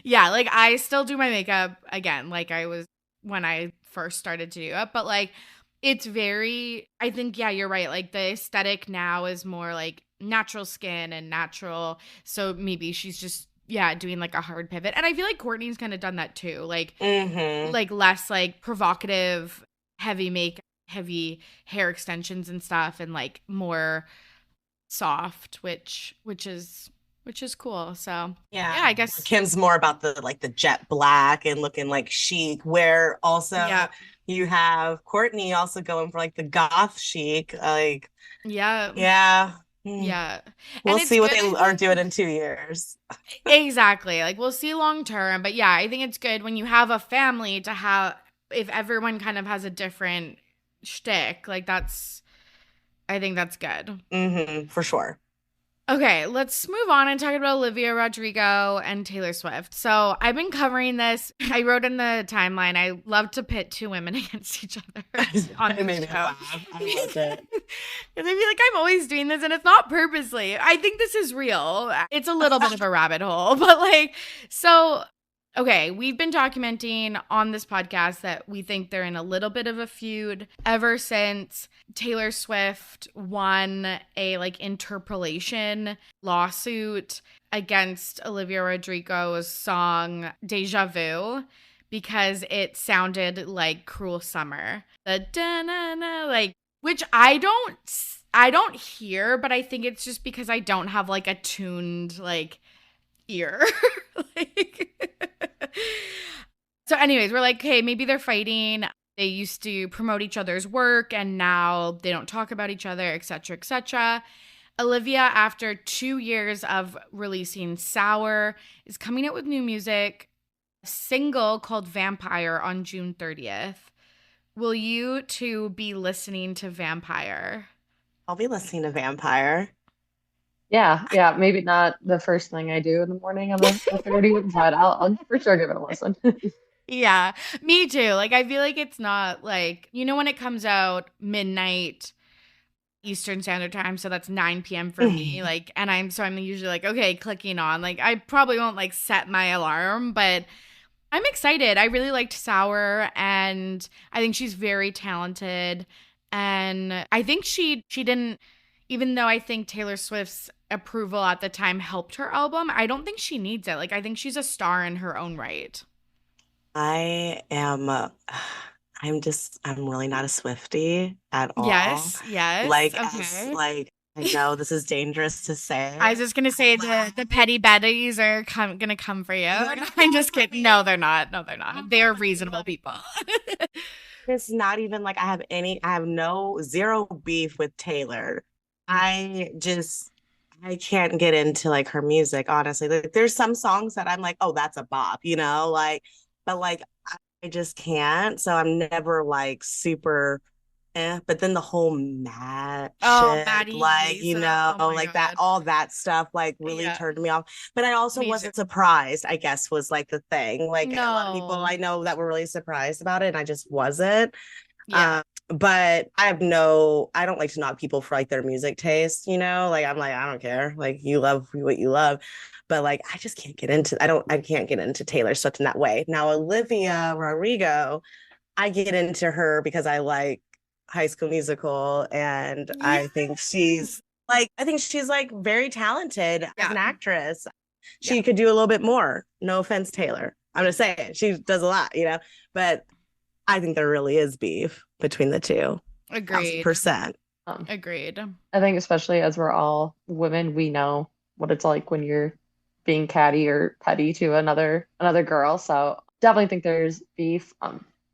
Speaker 2: Yeah, like I still do my makeup again, like I was when I first started to do it, but like it's very, I think, yeah, you're right. Like the aesthetic now is more like natural skin and natural. So maybe she's just, yeah, doing like a hard pivot. And I feel like Kourtney's kind of done that too. Like, like less like provocative, heavy makeup, heavy hair extensions and stuff, and like more soft, which is cool. So yeah, I guess
Speaker 3: Kim's more about the jet black and looking like chic, where also you have Kourtney also going for like the goth chic, like
Speaker 2: yeah.
Speaker 3: We'll
Speaker 2: And
Speaker 3: see what
Speaker 2: good,
Speaker 3: they are doing in 2 years.
Speaker 2: Exactly. Like we'll see long term, but yeah, I think it's good when you have a family to have, if everyone kind of has a different shtick, like I think that's good.
Speaker 3: For sure.
Speaker 2: Okay, let's move on and talk about Olivia Rodrigo and Taylor Swift. So I've been covering this. I wrote in the timeline, I love to pit two women against each other on the show.
Speaker 3: I loved it.
Speaker 2: Because I feel like I'm always doing this, and it's not purposely. I think this is real. It's a little bit of a rabbit hole, but like, so okay, we've been documenting on this podcast that we think they're in a little bit of a feud ever since Taylor Swift won a like interpolation lawsuit against Olivia Rodrigo's song Deja Vu, because it sounded like Cruel Summer. The da-na-na, like, which I don't hear, but I think it's just because I don't have like a tuned like ear. Like So anyways, we're like, hey, maybe they're fighting. They used to promote each other's work and now they don't talk about each other, etc., etc. Olivia, after 2 years of releasing Sour, is coming out with new music, a single called Vampire on June 30th. Will you two be listening to Vampire?
Speaker 3: I'll be listening to Vampire.
Speaker 4: Yeah. Maybe not the first thing I do in the morning on the 30th, but I'll for sure give it a listen.
Speaker 2: Yeah, me too. Like, I feel like it's not like, when it comes out midnight Eastern Standard Time, so that's 9 p.m. for me. Like, and I'm usually like, okay, clicking on. Like, I probably won't like set my alarm, but I'm excited. I really liked Sour, and I think she's very talented. And I think she didn't, even though I think Taylor Swift's approval at the time helped her album, I don't think she needs it. Like, I think she's a star in her own right.
Speaker 3: I am, I'm really not a Swiftie at all.
Speaker 2: Yes.
Speaker 3: Like,
Speaker 2: Okay.
Speaker 3: I know this is dangerous to say.
Speaker 2: I was just gonna say the petty betties are gonna come for you. I'm just kidding. No, they're not. No, they're not. They are reasonable people.
Speaker 3: It's not even like I have zero beef with Taylor. I can't get into like her music, honestly. Like, there's some songs that I'm like, oh, that's a bop, but like I just can't. So I'm never like super but then the whole Matt shit,
Speaker 2: Maddie,
Speaker 3: like,
Speaker 2: Lisa. Oh my
Speaker 3: like
Speaker 2: God.
Speaker 3: all that stuff like really turned me off. But I also wasn't surprised, I guess, was like the thing. Like, a lot of people I know that were really surprised about it, and I just wasn't.
Speaker 2: Yeah.
Speaker 3: But I don't like to knock people for like their music taste, like I'm like, I don't care. Like, you love what you love. But like, I just can't get into I can't get into Taylor Swift in that way. Now, Olivia Rodrigo, I get into her because I like High School Musical, and I think she's like very talented as an actress. She could do a little bit more. No offense, Taylor. I'm just saying she does a lot, but I think there really is beef between the two.
Speaker 2: Agreed.
Speaker 3: 1,000%.
Speaker 2: Agreed.
Speaker 4: I think especially as we're all women, we know what it's like when you're being catty or petty to another girl. So definitely think there's beef.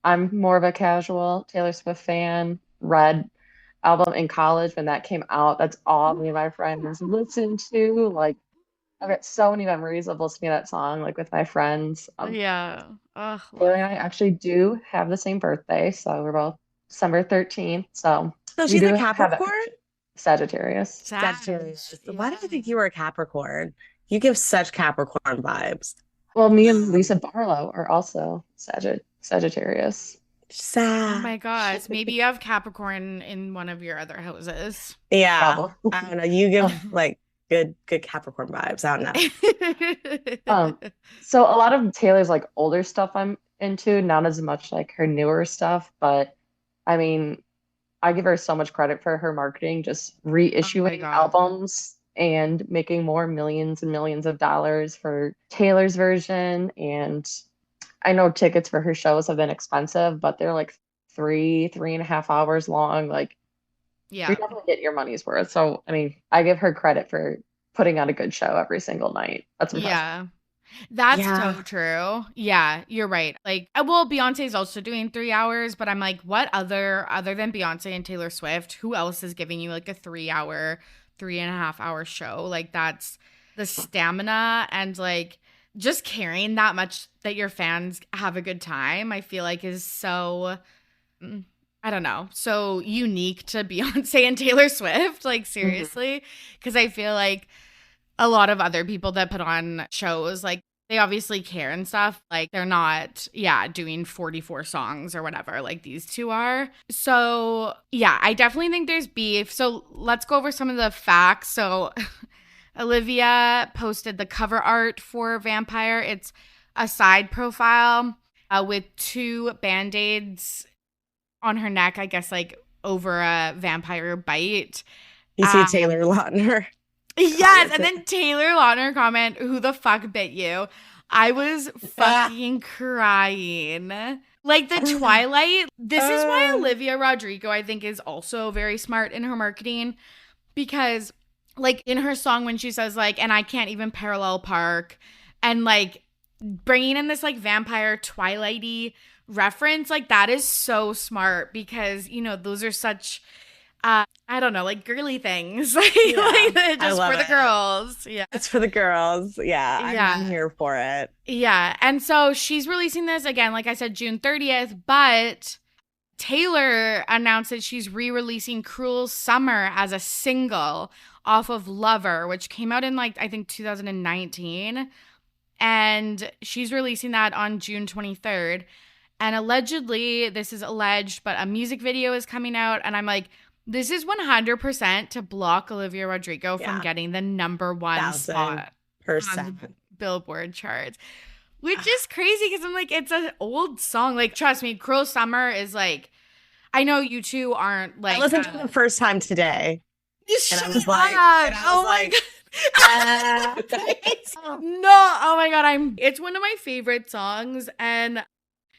Speaker 4: I'm more of a casual Taylor Swift fan. Red album in college when that came out, that's all me and my friends listened to. Like, I've got so many memories of listening to that song, like with my friends.
Speaker 2: Yeah.
Speaker 4: Taylor and I actually do have the same birthday, so we're both December 13th. So
Speaker 3: she's a Capricorn?
Speaker 4: Sagittarius.
Speaker 3: Sagittarius. Why did I think you were a Capricorn? You give such Capricorn vibes.
Speaker 4: Well, me and Lisa Barlow are also Sagittarius.
Speaker 2: Oh my gosh. Maybe you have Capricorn in one of your other houses.
Speaker 3: Yeah.
Speaker 4: Probably.
Speaker 3: I don't know. You give like good Capricorn vibes. I don't know.
Speaker 4: So a lot of Taylor's like older stuff I'm into, not as much like her newer stuff, but I mean, I give her so much credit for her marketing, just reissuing albums and making more millions and millions of dollars for Taylor's version. And I know tickets for her shows have been expensive, but they're like 3.5 hours long. Like, you definitely get your money's worth. So, I mean, I give her credit for putting on a good show every single night. That's impressive.
Speaker 2: Yeah. That's so true. Yeah, you're right. Like, well, Beyonce's also doing 3 hours, but I'm like, what other than Beyonce and Taylor Swift, who else is giving you like a 3.5 hour show? Like, that's the stamina and like just caring that much that your fans have a good time, I feel like is so, I don't know, so unique to Beyonce and Taylor Swift, like seriously, because I feel like a lot of other people that put on shows, like they obviously care and stuff, like they're not, doing 44 songs or whatever like these two are. So yeah, I definitely think there's beef. So let's go over some of the facts. So Olivia posted the cover art for Vampire. It's a side profile with 2 Band-Aids on her neck, I guess, like over a vampire bite.
Speaker 3: You see Taylor Lautner.
Speaker 2: Yes, and then Taylor Lautner comment, "Who the fuck bit you?" I was fucking crying. Like the Twilight. This is why Olivia Rodrigo, I think, is also very smart in her marketing, because like in her song when she says like, "and I can't even parallel park," and like bringing in this like vampire Twilighty reference, like that is so smart because, you know, those are such I don't know, like girly things. Like,
Speaker 3: Yeah,
Speaker 2: like
Speaker 3: I
Speaker 2: just
Speaker 3: love
Speaker 2: for the
Speaker 3: it.
Speaker 2: girls. Yeah.
Speaker 3: It's for the girls. Yeah,
Speaker 2: Yeah.
Speaker 3: I'm here for it.
Speaker 2: Yeah. And so she's releasing this again, like I said, June 30th, but Taylor announced that she's re-releasing Cruel Summer as a single off of Lover, which came out in like I think 2019. And she's releasing that on June 23rd. And allegedly, this is alleged, but a music video is coming out. And I'm like, this is 100% to block Olivia Rodrigo from getting the number one spot on the Billboard charts. Which is crazy because I'm like, it's an old song. Like, trust me, Cruel Summer is like, I know you two aren't like.
Speaker 3: I listened to it the first time today.
Speaker 2: And
Speaker 3: I was like,
Speaker 2: oh my God. No, oh my God, it's one of my favorite songs. And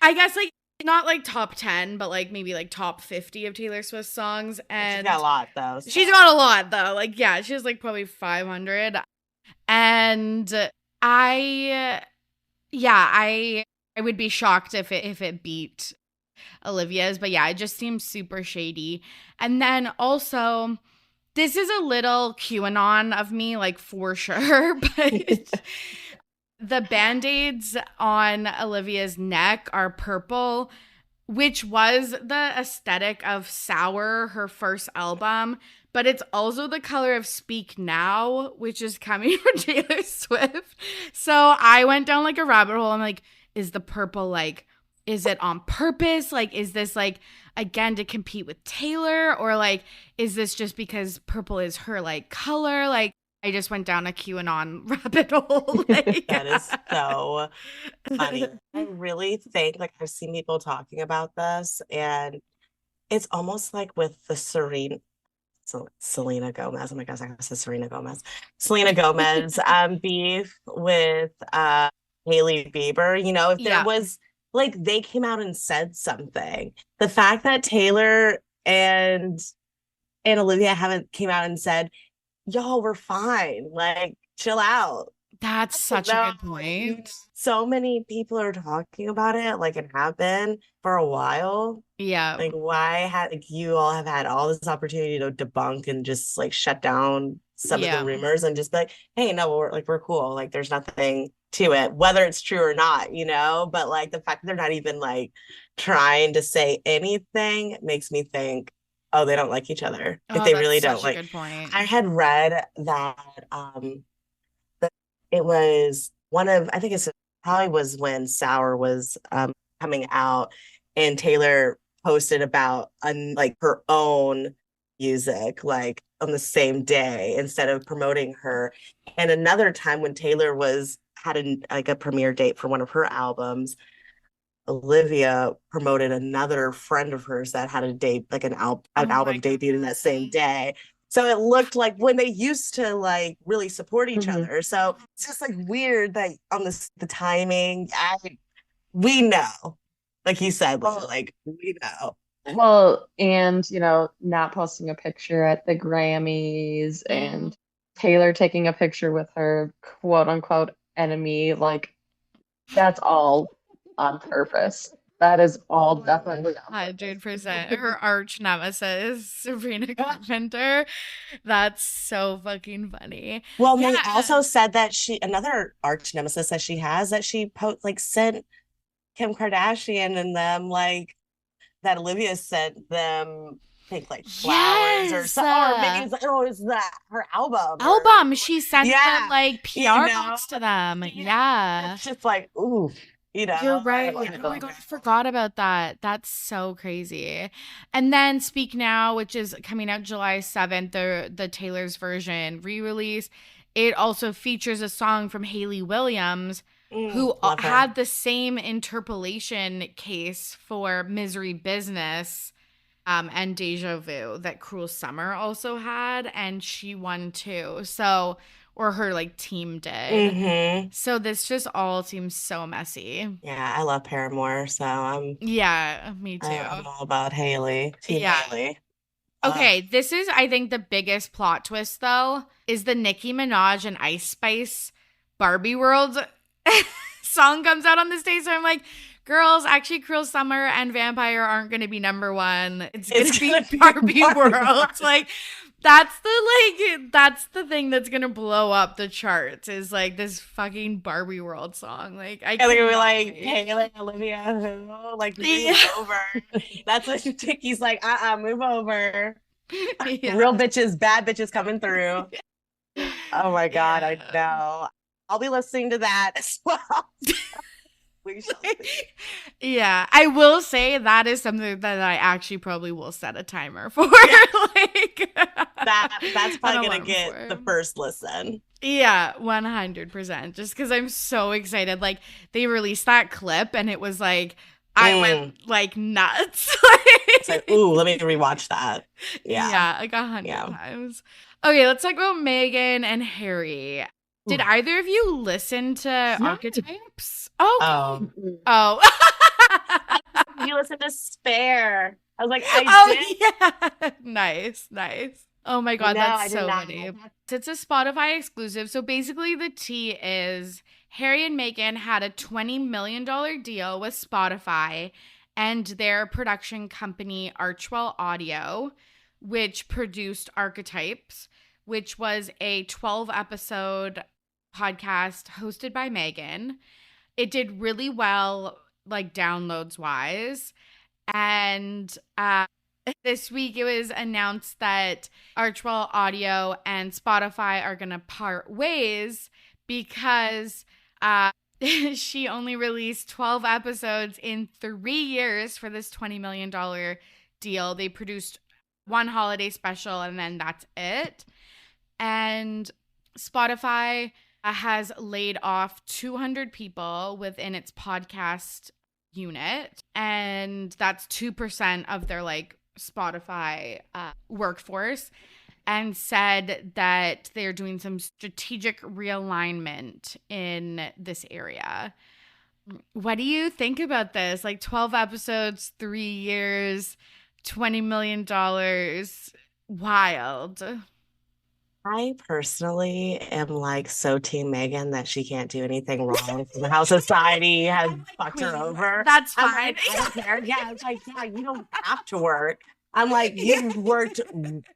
Speaker 2: I guess like not like top 10, but like maybe like top 50 of Taylor Swift songs. And
Speaker 3: she's got a lot though. So.
Speaker 2: She's got a lot though. Like, yeah, she has like probably 500. And I would be shocked if it beat Olivia's, but yeah, it just seems super shady. And then also, this is a little QAnon of me, like for sure, but the Band-Aids on Olivia's neck are purple, which was the aesthetic of Sour, her first album, but it's also the color of Speak Now, which is coming from Taylor Swift. So I went down like a rabbit hole. I'm like, is the purple like, is it on purpose? Like, is this like, again, to compete with Taylor? Or like, is this just because purple is her like color? Like, I just went down a QAnon rabbit hole. Like,
Speaker 3: that is so funny. I really think like I've seen people talking about this, and it's almost like with the Selena Gomez. Oh my gosh, I said Serena Gomez. Selena Gomez beef with Hailey Bieber. You know, if there was like they came out and said something. The fact that Taylor and Olivia came out and said, y'all, we're fine. Like, chill out.
Speaker 2: That's such a good point.
Speaker 3: So many people are talking about it, like it have been for a while.
Speaker 2: Yeah.
Speaker 3: Like, why you all have had all this opportunity to debunk and just like shut down some of the rumors and just be like, hey, no, we're cool. Like, there's nothing to it, whether it's true or not, you know? But like the fact that they're not even like trying to say anything makes me think, oh, they don't like each other. If they really don't like.
Speaker 2: Good point.
Speaker 3: I had read that it was I think it probably was when Sour was coming out, and Taylor posted about like her own music like on the same day instead of promoting her. And another time when Taylor had a premiere date for one of her albums, Olivia promoted another friend of hers that had an album debut in that same day. So it looked like when they used to like really support each other. So it's just like weird that on the timing, we know, like you said, like we know.
Speaker 4: Well, and you know, not posting a picture at the Grammys and Taylor taking a picture with her quote unquote enemy, like that's all on purpose. That is all definitely
Speaker 2: 100%. Her arch nemesis, Sabrina Carpenter. That's so fucking funny.
Speaker 3: Well, they also said that another arch nemesis that she has, that she sent Kim Kardashian and them like that Olivia sent them think like flowers or something, or maybe it's her album.
Speaker 2: She sent them like PR notes to them. Yeah.
Speaker 3: It's just like, ooh. You know,
Speaker 2: you're right. Oh my God, I forgot about that. That's so crazy. And then Speak Now, which is coming out July 7th, the Taylor's version re-release. It also features a song from Hayley Williams, who had the same interpolation case for Misery Business and Deja Vu that Cruel Summer also had, and she won too. So, or her like team did. So this just all seems so messy.
Speaker 3: Yeah, I love Paramore, so I'm.
Speaker 2: Yeah, me too.
Speaker 3: I'm all about Hailey. Hailey.
Speaker 2: Okay, this is I think the biggest plot twist though is the Nicki Minaj and Ice Spice Barbie World song comes out on this day. So I'm like, girls, actually Cruel Summer and Vampire aren't going to be number one. It's going to be Barbie World. Like, that's the thing that's going to blow up the charts is like this fucking Barbie World song. Like,
Speaker 3: and they're going to be like, hey, like, Olivia, who? Like, move over. That's what Tiki's like, move over.
Speaker 2: Yeah.
Speaker 3: Real bitches, bad bitches coming through. Oh my God, I know. I'll be listening to that as well. We shall see.
Speaker 2: Yeah, I will say that is something that I actually probably will set a timer for. Like
Speaker 3: that's probably gonna get the first listen.
Speaker 2: Yeah, 100%. Just because I'm so excited. Like they released that clip and it was like I went like nuts.
Speaker 3: It's like, ooh, let me rewatch that.
Speaker 2: Yeah, like 100 times. Okay, let's talk about Meghan and Harry. Did either of you listen to Archetypes? Oh.
Speaker 3: You listened to Spare. I was like, I did.
Speaker 2: Yeah. Nice. Oh my God, that's so funny. It's a Spotify exclusive. So basically the tea is Harry and Meghan had a $20 million deal with Spotify and their production company Archwell Audio, which produced Archetypes, which was a 12-episode podcast hosted by Meghan. It did really well, like downloads wise. And this week it was announced that Archwell Audio and Spotify are going to part ways because she only released 12 episodes in 3 years for this $20 million deal. They produced one holiday special and then that's it. And Spotify has laid off 200 people within its podcast unit. And that's 2% of their like Spotify workforce, and said that they're doing some strategic realignment in this area. What do you think about this? Like 12 episodes, 3 years, $20 million. Wild.
Speaker 3: I personally am like so team Meghan that she can't do anything wrong. How society has fucked her over.
Speaker 2: That's fine.
Speaker 3: Like, I don't care. Yeah, it's like, yeah, you don't have to work. I'm like, you've worked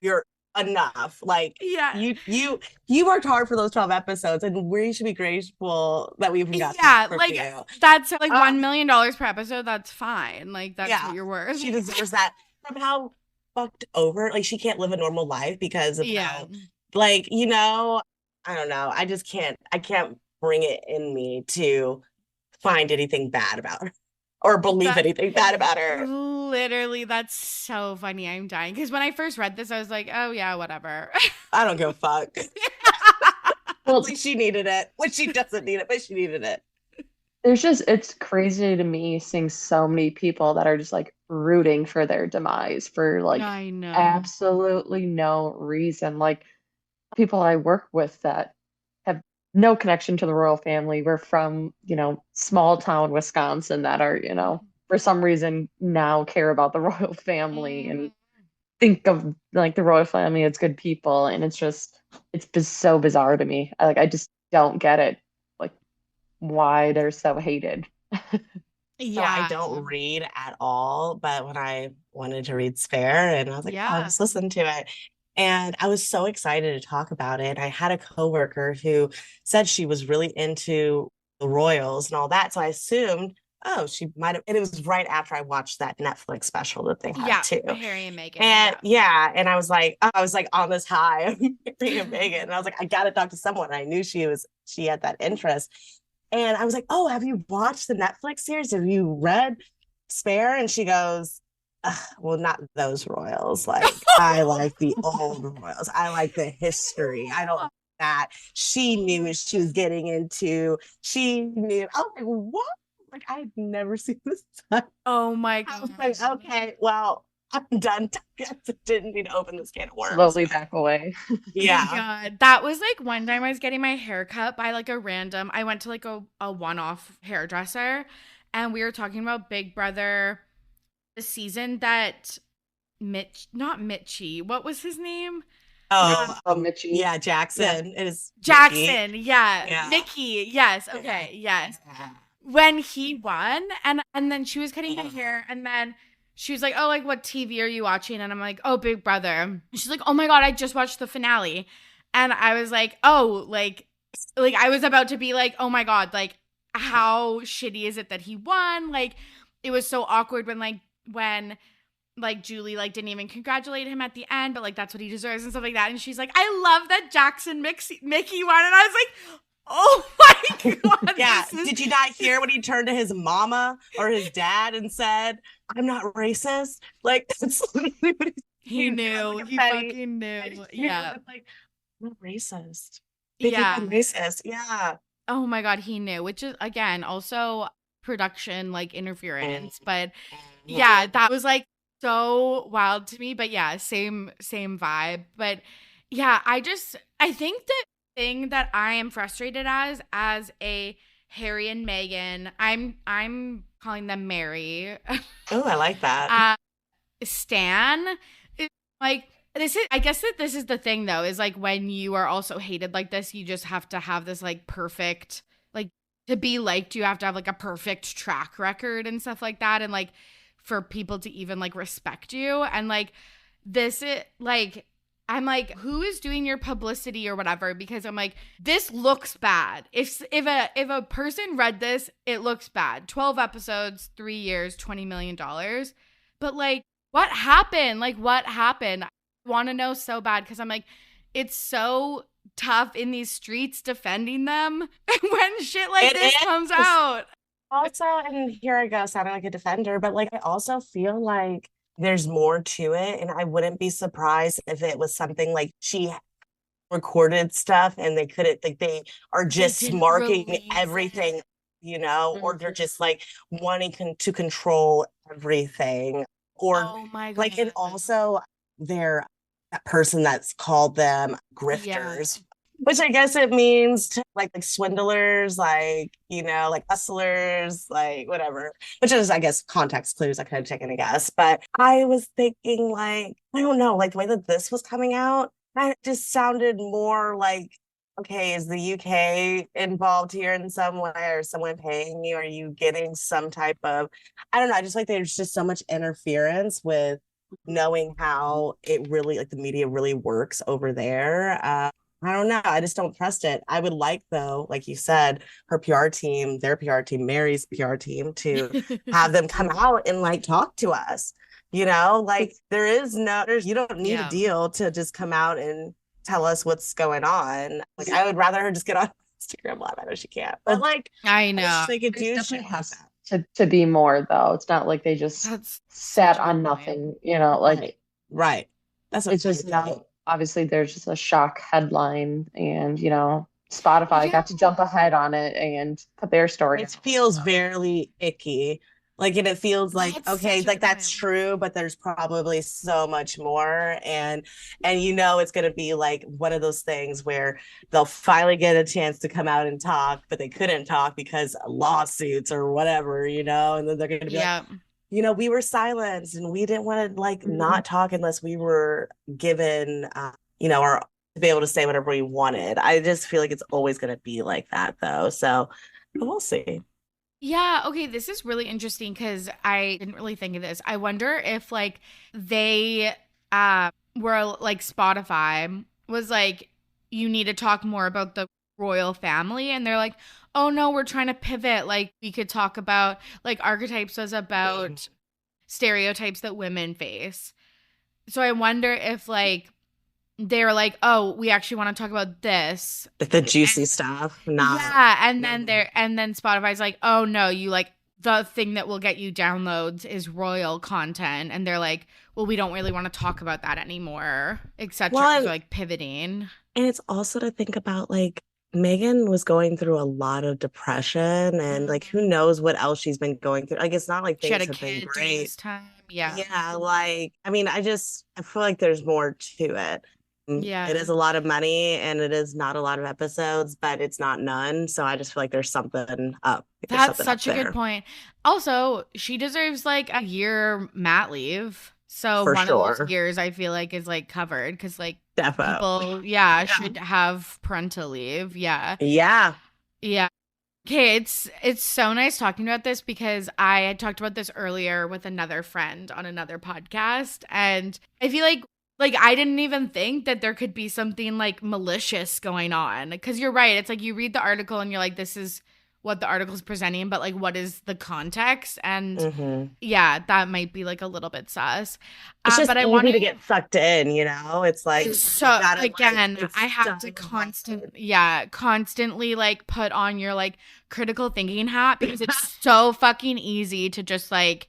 Speaker 3: your enough. Like,
Speaker 2: yeah,
Speaker 3: you worked hard for those 12 episodes, and we should be grateful that we even got
Speaker 2: that.
Speaker 3: For
Speaker 2: like
Speaker 3: you.
Speaker 2: That's like $1 million per episode. That's fine. Like that's what you're worth.
Speaker 3: She deserves that. Somehow fucked over. Like she can't live a normal life because of how. Like, you know, I don't know. I just can't. I can't bring it in me to find anything bad about her or believe anything bad about her.
Speaker 2: Literally, that's so funny. I'm dying. Because when I first read this, I was like, oh, yeah, whatever.
Speaker 3: I don't give a fuck. Well, she needed it. Well, she doesn't need it, but she needed it.
Speaker 4: It's crazy to me seeing so many people that are just like rooting for their demise for like absolutely no reason. Like, people I work with that have no connection to the royal family. We're from, small town Wisconsin that are, for some reason now care about the royal family and think of like the royal family as good people. And it's so bizarre to me. I just don't get it. Like why they're so hated.
Speaker 3: So I don't read at all, but when I wanted to read Spare and I was like, I'll just listen to it. And I was so excited to talk about it. I had a coworker who said she was really into the royals and all that. So I assumed, she might have. And it was right after I watched that Netflix special that they had too.
Speaker 2: Harry and Meghan.
Speaker 3: And and I was like on this high of Harry and Meghan. And I was like, I got to talk to someone. I knew she had that interest. And I was like, oh, have you watched the Netflix series? Have you read Spare? And she goes, well, not those royals. Like, I like the old royals. I like the history. I don't like that. She knew what she was getting into. She knew. I was like, what? Like, I had never seen this time.
Speaker 2: Oh my God.
Speaker 3: I was like, okay, well, I'm done. I didn't need to open this can of worms.
Speaker 4: Slowly back away.
Speaker 3: Yeah.
Speaker 2: Oh God. That was like one time I was getting my hair cut by like I went to like a one-off hairdresser, and we were talking about Big Brother. The season that not Mitchie, what was his name?
Speaker 4: Mitchie.
Speaker 3: Yeah, Jackson. It is
Speaker 2: Jackson.
Speaker 3: Mickey.
Speaker 2: Yeah. Mickey. Yes. Okay. Yes. when he won, and then she was cutting my hair, and then she was like, oh, like, what TV are you watching? And I'm like, oh, Big Brother. And she's like, oh my God, I just watched the finale. And I was like, oh, like I was about to be like, oh my God, like, how shitty is it that he won? Like, it was so awkward when Julie like didn't even congratulate him at the end, but like that's what he deserves and stuff like that. And she's like, I love that Jackson Mickey won. And I was like, oh my God.
Speaker 3: Yeah. Did you not hear when he turned to his mama or his dad and said, I'm not racist? Like, that's literally what
Speaker 2: he knew.
Speaker 3: Like
Speaker 2: he
Speaker 3: petty,
Speaker 2: fucking knew. Yeah.
Speaker 3: Like, I'm not racist.
Speaker 2: I'm
Speaker 3: racist. Yeah.
Speaker 2: Oh my God, he knew, which is, again, also production like interference. But yeah, that was like so wild to me. But yeah, same vibe. But yeah, I think the thing that I am frustrated as a Harry and Meghan, I'm calling them Mary.
Speaker 3: Oh, I like that.
Speaker 2: Stan is like, I guess that this is the thing though, is like when you are also hated like this, you just have to have this like perfect, like, to be liked, you have to have like a perfect track record and stuff like that. And like for people to even like respect you. And like this is like, I'm like, who is doing your publicity or whatever? Because I'm like, this looks bad. If a person read this, it looks bad. 12 episodes, 3 years, $20 million. But like, what happened? Like, what happened? I want to know so bad, because I'm like, it's so tough in these streets defending them when shit like this comes out.
Speaker 3: Also, and here I go sounding like a defender, but like I also feel like there's more to it, and I wouldn't be surprised if it was something like she recorded stuff and they couldn't, like, they are just marking everything, you know, or they're just like wanting to control everything, or
Speaker 2: oh my God.
Speaker 3: like, and also they're that person that's called them grifters. Which I guess it means to, like swindlers, like, you know, like hustlers, like whatever. Which is, I guess, context clues I could have taken a guess. But I was thinking, like, I don't know, like the way that this was coming out, that just sounded more like, okay, is the UK involved here in some way? Or someone paying you? Are you getting some type of, I don't know, I just like there's just so much interference with knowing how it really, like, the media really works over there. I don't know. I just don't trust it. I would like, though, like you said, her PR team, their PR team, Mary's PR team, to have them come out and like talk to us. You know, like you don't need a deal to just come out and tell us what's going on. Like, I would rather her just get on Instagram Live. I know she can't, but like,
Speaker 2: I know
Speaker 3: they could do shit.
Speaker 4: To be more, though. It's not like they just sat on nothing, you know, like
Speaker 3: right. That's what
Speaker 4: it's just not. Obviously, there's just a shock headline, and, you know, Spotify got to jump ahead on it and put their story.
Speaker 3: It feels very icky. Like, and it feels like, okay, like that's true, but there's probably so much more. And you know, it's going to be like one of those things where they'll finally get a chance to come out and talk, but they couldn't talk because of lawsuits or whatever, you know, and then they're going to be like, you know, we were silenced and we didn't want to like not talk unless we were given, you know, or to be able to say whatever we wanted. I just feel like it's always going to be like that, though. So we'll see.
Speaker 2: Yeah. Okay. This is really interesting because I didn't really think of this. I wonder if like they were like Spotify was like, you need to talk more about the royal family, and they're like, oh no, we're trying to pivot. Like, we could talk about like archetypes was about stereotypes that women face. So I wonder if like they're like, oh, we actually want to talk about this,
Speaker 3: like the juicy stuff.
Speaker 2: And then Spotify's like, oh no, you like the thing that will get you downloads is royal content, and they're like, well, we don't really want to talk about that anymore, etc. Well, like pivoting.
Speaker 3: And it's also to think about, like, Meghan was going through a lot of depression, and like, who knows what else she's been going through. Like, it's not like things have been great
Speaker 2: this time. Yeah,
Speaker 3: like, I mean, I feel like there's more to it. It is a lot of money, and it is not a lot of episodes, but it's not none. So I just feel like there's something up.
Speaker 2: That's such a good point. Also, she deserves like a year mat leave. So of those years I feel like is like covered, because like people should have parental leave. Yeah. Okay, it's so nice talking about this because I had talked about this earlier with another friend on another podcast, and I feel like I didn't even think that there could be something like malicious going on, because you're right. It's like you read the article and you're like, this is what the article's presenting, but like, what is the context? And yeah, that might be like a little bit sus.
Speaker 3: It's just
Speaker 2: but I
Speaker 3: easy
Speaker 2: want
Speaker 3: to get sucked in, you know? It's like,
Speaker 2: so
Speaker 3: gotta,
Speaker 2: again,
Speaker 3: like,
Speaker 2: I have to constantly like put on your like critical thinking hat, because it's so fucking easy to just like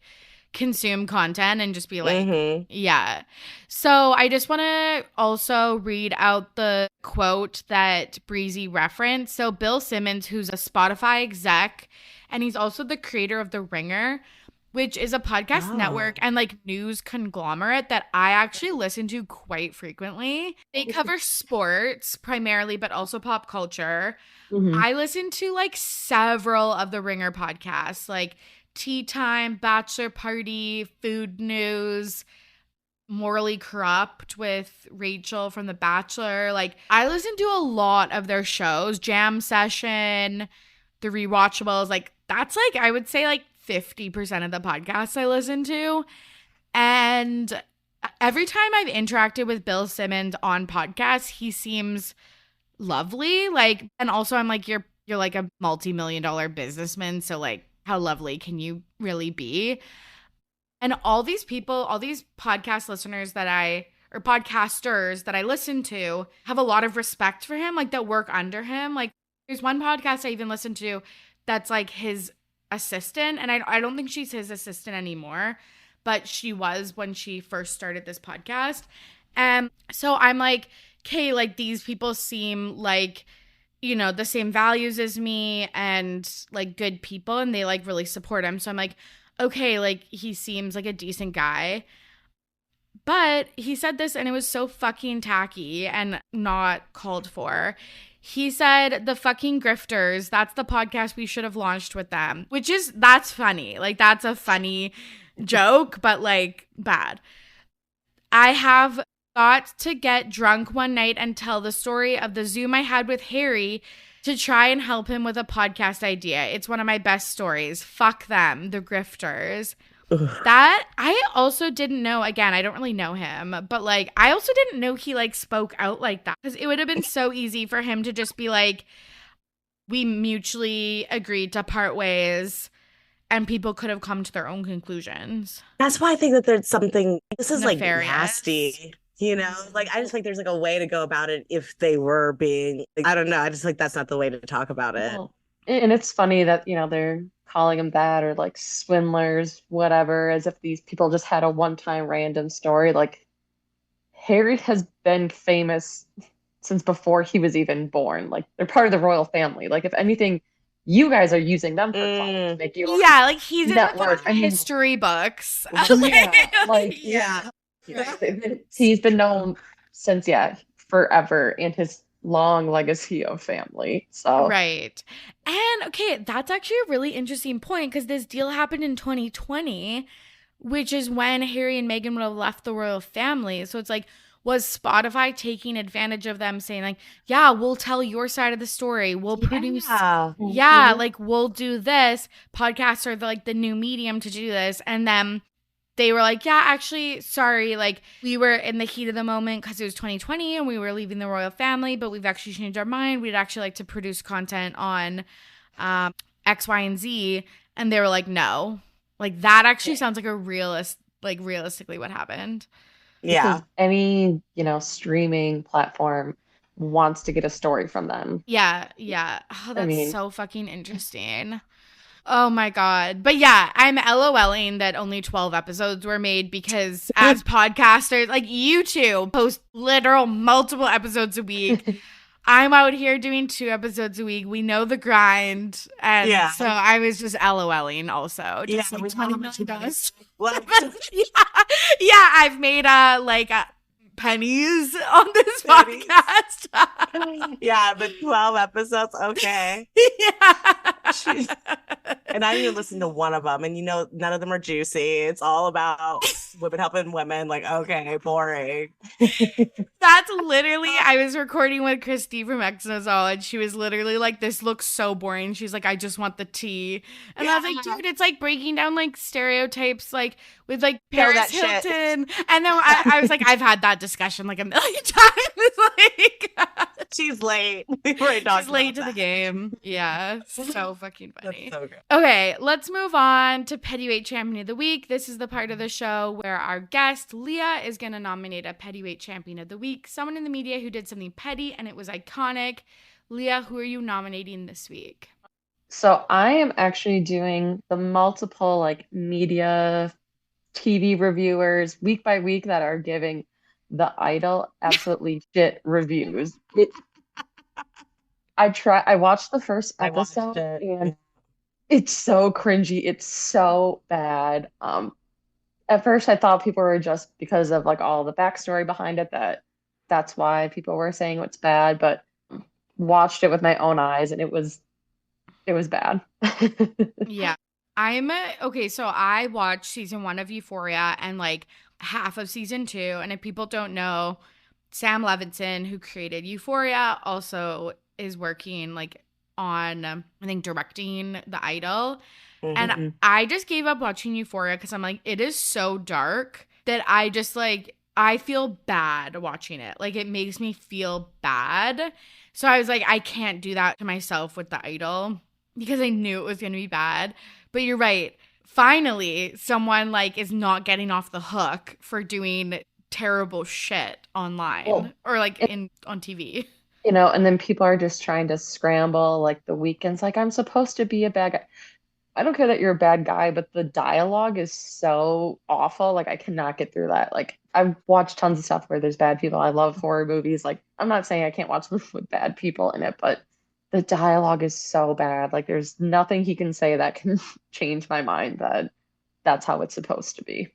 Speaker 2: consume content and just be like, yeah. So I just want to also read out the quote that Breezy referenced. So Bill Simmons, who's a Spotify exec, and he's also the creator of The Ringer, which is a podcast network and like news conglomerate that I actually listen to quite frequently. They cover sports primarily, but also pop culture. I listen to like several of the Ringer podcasts, like Tea Time, Bachelor Party, Food News, Morally Corrupt with Rachel from The Bachelor. Like, I listen to a lot of their shows. Jam Session, The Rewatchables. Like, that's like, I would say like 50% of the podcasts I listen to. And every time I've interacted with Bill Simmons on podcasts, he seems lovely. Like, and also I'm like, you're like a multi-million-dollar businessman, so like, how lovely can you really be? And all these people, all these podcast listeners or podcasters that I listen to have a lot of respect for him, like that work under him. Like, there's one podcast I even listen to that's like his assistant, and I don't think she's his assistant anymore, but she was when she first started this podcast. And so I'm like, okay, like these people seem like, you know, the same values as me and like good people, and they like really support him. So I'm like, okay, like he seems like a decent guy. But he said this and it was so fucking tacky and not called for. He said, the fucking grifters, that's the podcast we should have launched with them, that's funny. Like, that's a funny joke, but like bad. I have got to get drunk one night and tell the story of the Zoom I had with Harry to try and help him with a podcast idea. It's one of my best stories. Fuck them, the grifters. That I also didn't know. Again, I don't really know him, but like I also didn't know he like spoke out like that, because it would have been so easy for him to just be like, we mutually agreed to part ways, and people could have come to their own conclusions.
Speaker 3: That's why I think that there's something, this is
Speaker 2: nefarious.
Speaker 3: Like nasty, you know? Like, I just think there's like a way to go about it if they were being, like, I don't know. I just like, that's not the way to talk about it.
Speaker 4: Well, and it's funny that, you know, they're calling them that, or like swindlers, whatever, as if these people just had a one-time random story. Like, Harry has been famous since before he was even born. Like, they're part of the royal family. Like, if anything, you guys are using them for fun to make you
Speaker 2: like he's in
Speaker 4: network.
Speaker 2: the history books.
Speaker 4: He's been known since forever in his long legacy of family. So
Speaker 2: right. And okay, that's actually a really interesting point, because this deal happened in 2020, which is when Harry and Meghan would have left the royal family. So it's like, was Spotify taking advantage of them, saying like, yeah, we'll tell your side of the story, we'll produce like we'll do this. Podcasts are the new medium to do this. And then they were like, yeah, actually, sorry, like we were in the heat of the moment because it was 2020 and we were leaving the royal family, but we've actually changed our mind. We'd actually like to produce content on X, Y, and Z. And they were like, no. Like, that actually sounds like realistically what happened.
Speaker 3: Yeah.
Speaker 4: Because any, streaming platform wants to get a story from them.
Speaker 2: Yeah. Oh, that's so fucking interesting. Oh my God. But yeah, I'm LOLing that only 12 episodes were made, because as podcasters, like you two post literal multiple episodes a week. I'm out here doing 2 episodes a week. We know the grind. And so I was just LOLing also. Just like $20 million. Yeah, I've made pennies on this podcast.
Speaker 3: Yeah, but 12 episodes, okay.
Speaker 2: Yeah.
Speaker 3: And I didn't even listen to one of them. And none of them are juicy. It's all about women helping women. Like, okay, boring.
Speaker 2: That's literally, I was recording with Christy from XOXO, and she was literally like, this looks so boring. She's like, I just want the tea. And I was like, dude, it's like breaking down like stereotypes, like with like Paris Hilton. And then I was like, I've had that discussion like a million times. Like,
Speaker 3: she's late. She's
Speaker 2: late to the game. Yeah. So fucking funny.
Speaker 3: That's so good.
Speaker 2: Okay, let's move on to Pettyweight Champion of the Week. This is the part of the show where our guest, Leah, is going to nominate a Pettyweight Champion of the Week, someone in the media who did something petty and it was iconic. Leah, who are you nominating this week?
Speaker 4: So I am actually doing the multiple like media TV reviewers week by week that are giving The Idol absolutely shit reviews. I watched the first episode and it's so cringy. It's so bad. At first I thought people were just because of like all the backstory behind it that's why people were saying it's bad, but watched it with my own eyes and it was bad.
Speaker 2: Yeah. So I watched season 1 of Euphoria and like half of season 2. And if people don't know, Sam Levinson, who created Euphoria, also is working like on, I think, directing The Idol. Mm-hmm. And I just gave up watching Euphoria because I'm like, it is so dark that I just like, I feel bad watching it. Like, it makes me feel bad. So I was like, I can't do that to myself with The Idol because I knew it was going to be bad. But you're right. Finally, someone like is not getting off the hook for doing terrible shit online or like on TV.
Speaker 4: And then people are just trying to scramble like the weekends. Like, I'm supposed to be a bad guy. I don't care that you're a bad guy, but the dialogue is so awful. Like, I cannot get through that. Like, I've watched tons of stuff where there's bad people. I love horror movies. Like, I'm not saying I can't watch them with bad people in it, but the dialogue is so bad. Like, there's nothing he can say that can change my mind that that's how it's supposed to be.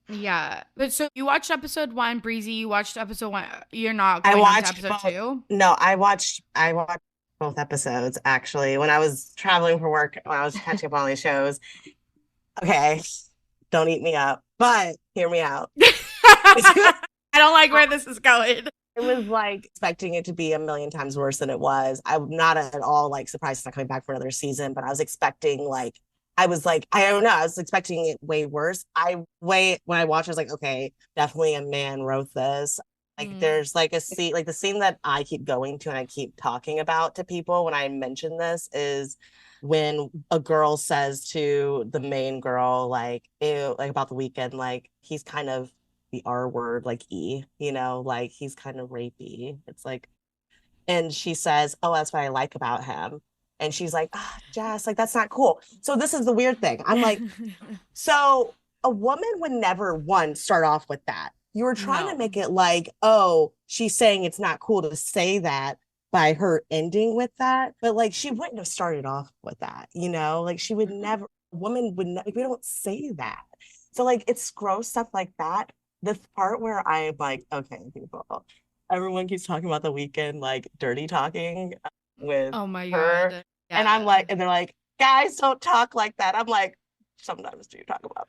Speaker 2: Yeah. But so you watched episode 1, Breezy. You watched episode 1. You're not going on to episode 2?
Speaker 3: No, I watched both episodes, actually, when I was traveling for work, when I was catching up on all these shows. Okay, don't eat me up, but hear me out.
Speaker 2: I don't like where this is going.
Speaker 3: It was like expecting it to be a million times worse than it was. I'm not at all like surprised it's not coming back for another season, but I was expecting I don't know, I was expecting it way worse. When I watched, I was like, okay, definitely a man wrote this. Like, there's like a scene, like the scene that I keep going to and I keep talking about to people when I mention this is when a girl says to the main girl, like, ew, like about the weekend, like, he's kind of the R word, like like he's kind of rapey. It's like, and she says, oh, that's what I like about him. And she's like, Jess, like, that's not cool. So this is the weird thing. I'm like, so a woman would never, start off with that. You were trying to make it like, oh, she's saying it's not cool to say that by her ending with that. But like, she wouldn't have started off with that, like she would never, a woman would never, we don't say that. So like, it's gross stuff like that. The part where I'm like, okay, people, everyone keeps talking about the weekend, like dirty talking with
Speaker 2: oh my
Speaker 3: her.
Speaker 2: God.
Speaker 3: Yeah. And I'm like, and they're like, guys don't talk like that. I'm like, sometimes do you talk about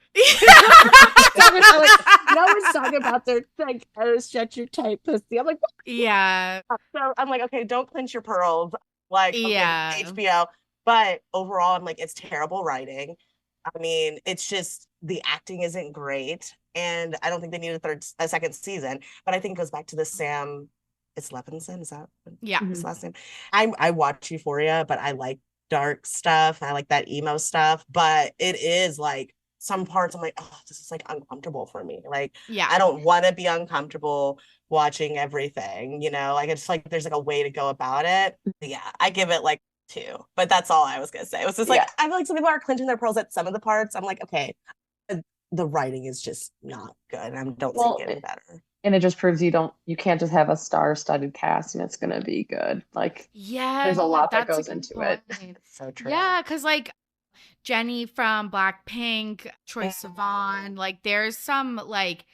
Speaker 3: no one's talking about their like, oh, shut your tight pussy. I'm like, what?
Speaker 2: Yeah.
Speaker 3: So I'm like, okay, don't clench your pearls, like, okay, HBO. But overall, I'm like, it's terrible writing. I mean, it's just the acting isn't great, and I don't think they need a second season. But I think it goes back to the Sam. It's Levinson, is that his last name? I watch Euphoria, but I like dark stuff. I like that emo stuff, but it is like some parts I'm like, oh, this is like uncomfortable for me. Like, I don't want to be uncomfortable watching everything, like it's like there's like a way to go about it. But yeah, I give it like 2, but that's all I was gonna say. It was just like, I feel like some people are clenching their pearls at some of the parts. I'm like, okay, the writing is just not good. I don't see it getting better.
Speaker 4: And it just proves you can't just have a star-studded cast and it's going to be good. Like, there's a lot that goes into it.
Speaker 3: So true.
Speaker 2: Yeah, because like Jennie from Blackpink, Troye Sivan, like there's some like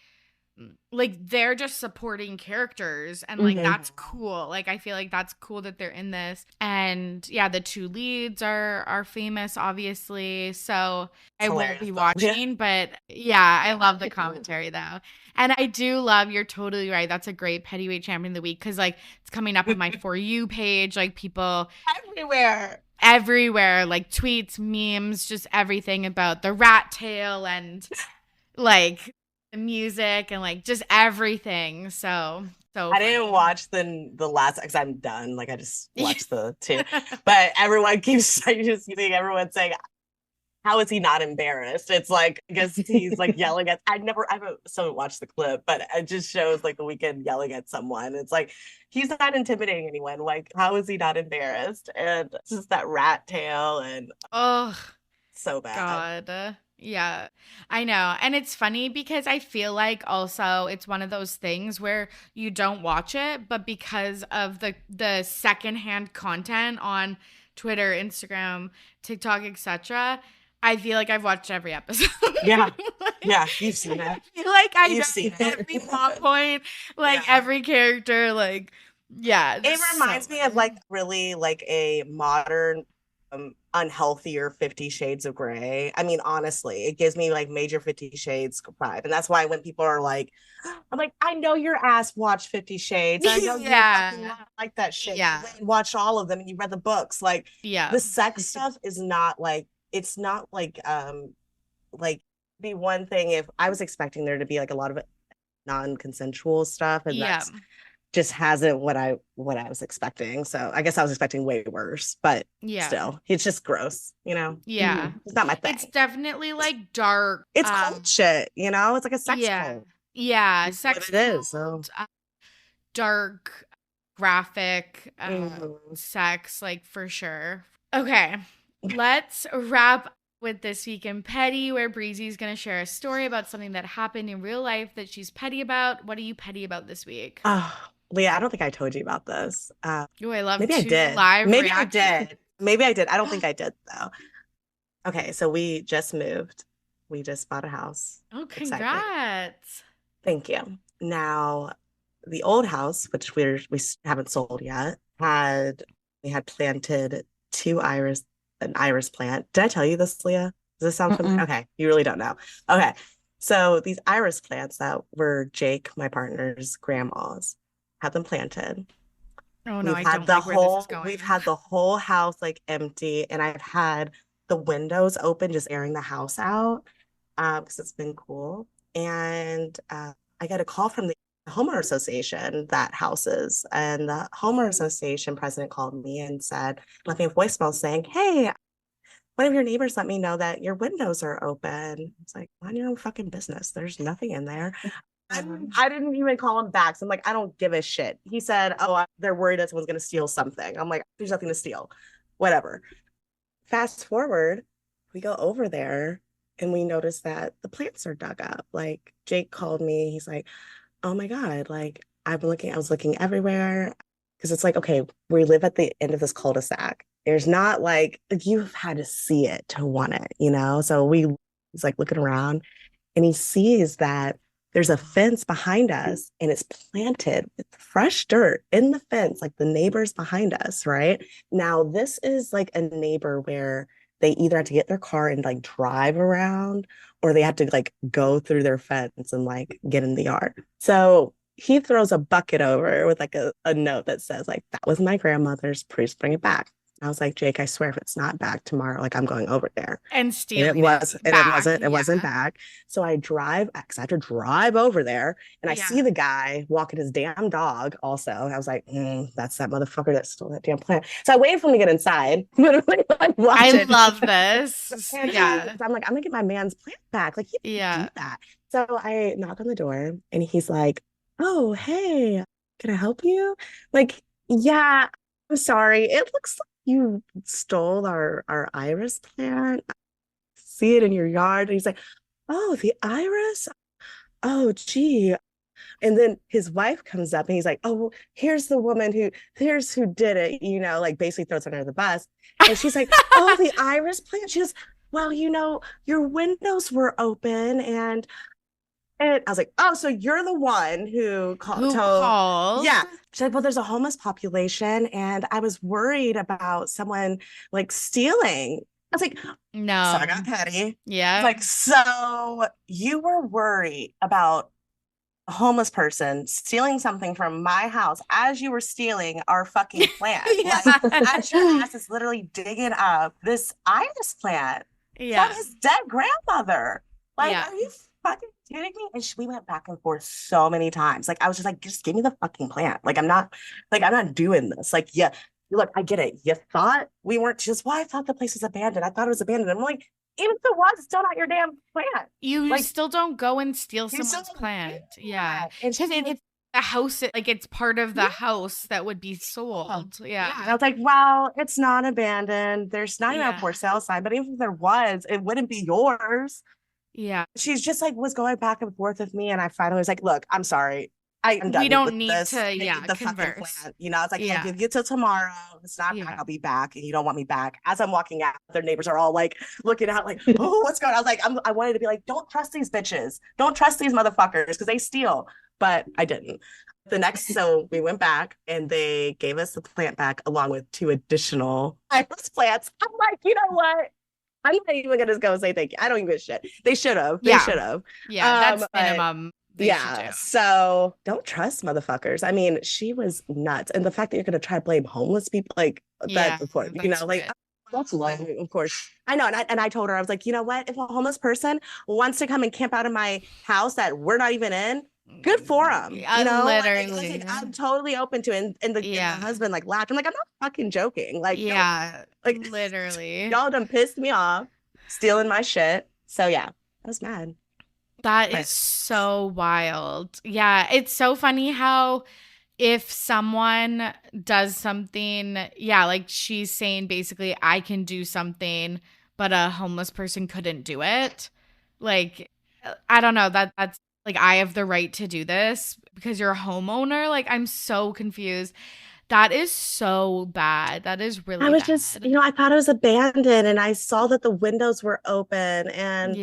Speaker 2: like they're just supporting characters, and like
Speaker 3: Mhm.
Speaker 2: that's cool. Like I feel like that's cool that they're in this. And yeah, the two leads are famous, obviously. So I won't
Speaker 3: Hilarious
Speaker 2: be
Speaker 3: though. Yeah.
Speaker 2: watching, but yeah, I love the commentary though. And I do love, you're totally right. That's a great Pettyweight Champion of the Week, because like it's coming up on my For You page, like people everywhere, like tweets, memes, just everything about the rat tail and like the music and like just everything. So
Speaker 3: I didn't watch the last because I'm done. Like I just watched the two, but everyone keeps I just seeing everyone saying, "How is he not embarrassed?" It's like I guess he's like yelling at. I haven't so watched the clip, but it just shows like the Weeknd yelling at someone. It's like he's not intimidating anyone. Like how is he not embarrassed? And it's just that rat tail and
Speaker 2: oh
Speaker 3: so bad.
Speaker 2: God. Yeah, I know. And it's funny because I feel like also it's one of those things where you don't watch it, but because of the secondhand content on Twitter, Instagram, TikTok, etc., I feel like I've watched every episode.
Speaker 3: Yeah.
Speaker 2: Like,
Speaker 3: Yeah, you've seen it.
Speaker 2: I feel like I
Speaker 3: You've
Speaker 2: know
Speaker 3: seen it.
Speaker 2: every plot point, like
Speaker 3: Yeah.
Speaker 2: every character, like yeah.
Speaker 3: It reminds me of like really like a modern unhealthier 50 Shades of Grey. I mean, honestly, it gives me like major 50 Shades vibe. And that's why when people are like, I'm like, I know your ass watched 50 Shades. I know you fucking like that shit.
Speaker 2: Yeah.
Speaker 3: You watched all of them and you read the books. Like
Speaker 2: Yeah.
Speaker 3: the sex stuff is not like it's not like be one thing if I was expecting there to be like a lot of non-consensual stuff and that's just hasn't what I was expecting. So I guess I was expecting way worse, but still, it's just gross, you know?
Speaker 2: Yeah.
Speaker 3: It's not my thing.
Speaker 2: It's definitely like dark.
Speaker 3: It's cult shit, you know? It's like a sex cult.
Speaker 2: Yeah.
Speaker 3: That's
Speaker 2: Sex
Speaker 3: what it is.
Speaker 2: cult, dark, graphic, sex, like for sure. Okay. Let's wrap with This Week in Petty, where Breezy's going to share a story about something that happened in real life that she's petty about. What are you petty about this week?
Speaker 3: Leah, I don't think I told you about this.
Speaker 2: I love
Speaker 3: maybe I did.
Speaker 2: Live
Speaker 3: maybe
Speaker 2: reaction.
Speaker 3: I did. Maybe I did. I don't think I did though. Okay, so we just moved. We just bought a house.
Speaker 2: Oh, congrats.
Speaker 3: Thank you. Now, the old house, which we haven't sold yet, we had planted an iris plant. Did I tell you this, Leah? Does this sound familiar? Okay, you really don't know. Okay, so these iris plants that were Jake, my partner's grandma's, had them planted.
Speaker 2: Oh no, I don't like where this is going.
Speaker 3: We've had the whole house like empty, and I've had the windows open, just airing the house out because it's been cool. And I got a call from the homeowner association that houses, and the homeowner association president called me and left me a voicemail saying, "Hey, one of your neighbors let me know that your windows are open." It's like, mind your own fucking business. There's nothing in there. I didn't even call him back. So I'm like, I don't give a shit. He said, "Oh, they're worried that someone's going to steal something." I'm like, there's nothing to steal. Whatever. Fast forward, we go over there and we notice that the plants are dug up. Like Jake called me. He's like, "Oh my God, like I was looking everywhere." Because it's like, okay, we live at the end of this cul-de-sac. There's not like you've had to see it to want it, you know? So he's like looking around and he sees that there's a fence behind us and it's planted with fresh dirt in the fence, like the neighbors behind us, right? Now, this is like a neighbor where they either have to get their car and like drive around or they have to like go through their fence and like get in the yard. So he throws a bucket over with like a note that says like, "That was my grandmother's, please bring it back." I was like, "Jake, I swear if it's not back tomorrow, like I'm going over there."
Speaker 2: And stealing
Speaker 3: it wasn't back. So I drive, because I have to drive over there and I see the guy walking his damn dog also. And I was like, that's that motherfucker that stole that damn plant. So I waited for him to get inside. Literally, like,
Speaker 2: I love this.
Speaker 3: Yeah. I'm like, I'm gonna get my man's plant back. Like, he didn't do that. So I knock on the door and he's like, "Oh, hey, can I help you?" Like, yeah, I'm sorry. It looks like you stole our iris plant. I see it in your yard. And he's like, "Oh, the iris? Oh, gee." And then his wife comes up and he's like, "Oh, well, here's who did it," you know, like basically throws her under the bus. And she's like, "Oh, the iris plant?" She goes, "Well, you know, your windows were open and And I was like, oh, so you're the one who
Speaker 2: called?
Speaker 3: Yeah. She's like, well, there's a homeless population, and I was worried about someone like stealing. I was like,
Speaker 2: No.
Speaker 3: So I got petty.
Speaker 2: Yeah.
Speaker 3: It's like, so you were worried about a homeless person stealing something from my house as you were stealing our fucking plant.
Speaker 2: Yeah.
Speaker 3: Like, as your ass is literally digging up this iris plant from his dead grandmother. Like, are you fucking kidding me? And we went back and forth so many times. Like, I was just like, just give me the fucking plant. Like, I'm not doing this. Like, yeah, look, I get it. You thought we weren't just, well, I thought the place was abandoned. I thought it was abandoned. I'm like, even if it was, it's still not your damn plant.
Speaker 2: You
Speaker 3: like,
Speaker 2: still don't go and steal someone's plant. Yeah. Because it's a house, like it's part of the house that would be sold. Yeah.
Speaker 3: And I was like, well, it's not abandoned. There's not even a for sale sign, but even if there was, it wouldn't be yours.
Speaker 2: Yeah.
Speaker 3: She's just like was going back and forth with me. And I finally was like, look, I'm sorry. I'm done.
Speaker 2: We don't need
Speaker 3: this.
Speaker 2: to,
Speaker 3: the
Speaker 2: converse.
Speaker 3: Plant. You know, it's like, I'll give you till tomorrow. If it's not back, I'll be back. And you don't want me back. As I'm walking out, their neighbors are all like looking out like, oh, what's going on? I was like, I wanted to be like, don't trust these bitches. Don't trust these motherfuckers because they steal. But I didn't. So we went back and they gave us the plant back along with 2 additional iris plants. I'm like, you know what? I'm not even gonna go say thank you. I don't even give a shit. They should have. They should have.
Speaker 2: Yeah, that's minimum.
Speaker 3: So don't trust motherfuckers. I mean, she was nuts. And the fact that you're gonna try to blame homeless people, like that's important, you know, like that's low, of course. I know. And I told her, I was like, you know what? If a homeless person wants to come and camp out in my house that we're not even in, good for them. You know,
Speaker 2: literally.
Speaker 3: Like, I'm totally open to it. And the husband like laughed. I'm like, I'm not fucking joking. Like,
Speaker 2: like literally,
Speaker 3: y'all done pissed me off, stealing my shit. So yeah, I was mad.
Speaker 2: That is so wild. Yeah, it's so funny how if someone does something, like she's saying basically, I can do something, but a homeless person couldn't do it. Like, I don't know, that's like, I have the right to do this because you're a homeowner. Like, I'm so confused. That is so bad. That is really bad.
Speaker 3: I was just, I thought it was abandoned and I saw that the windows were open and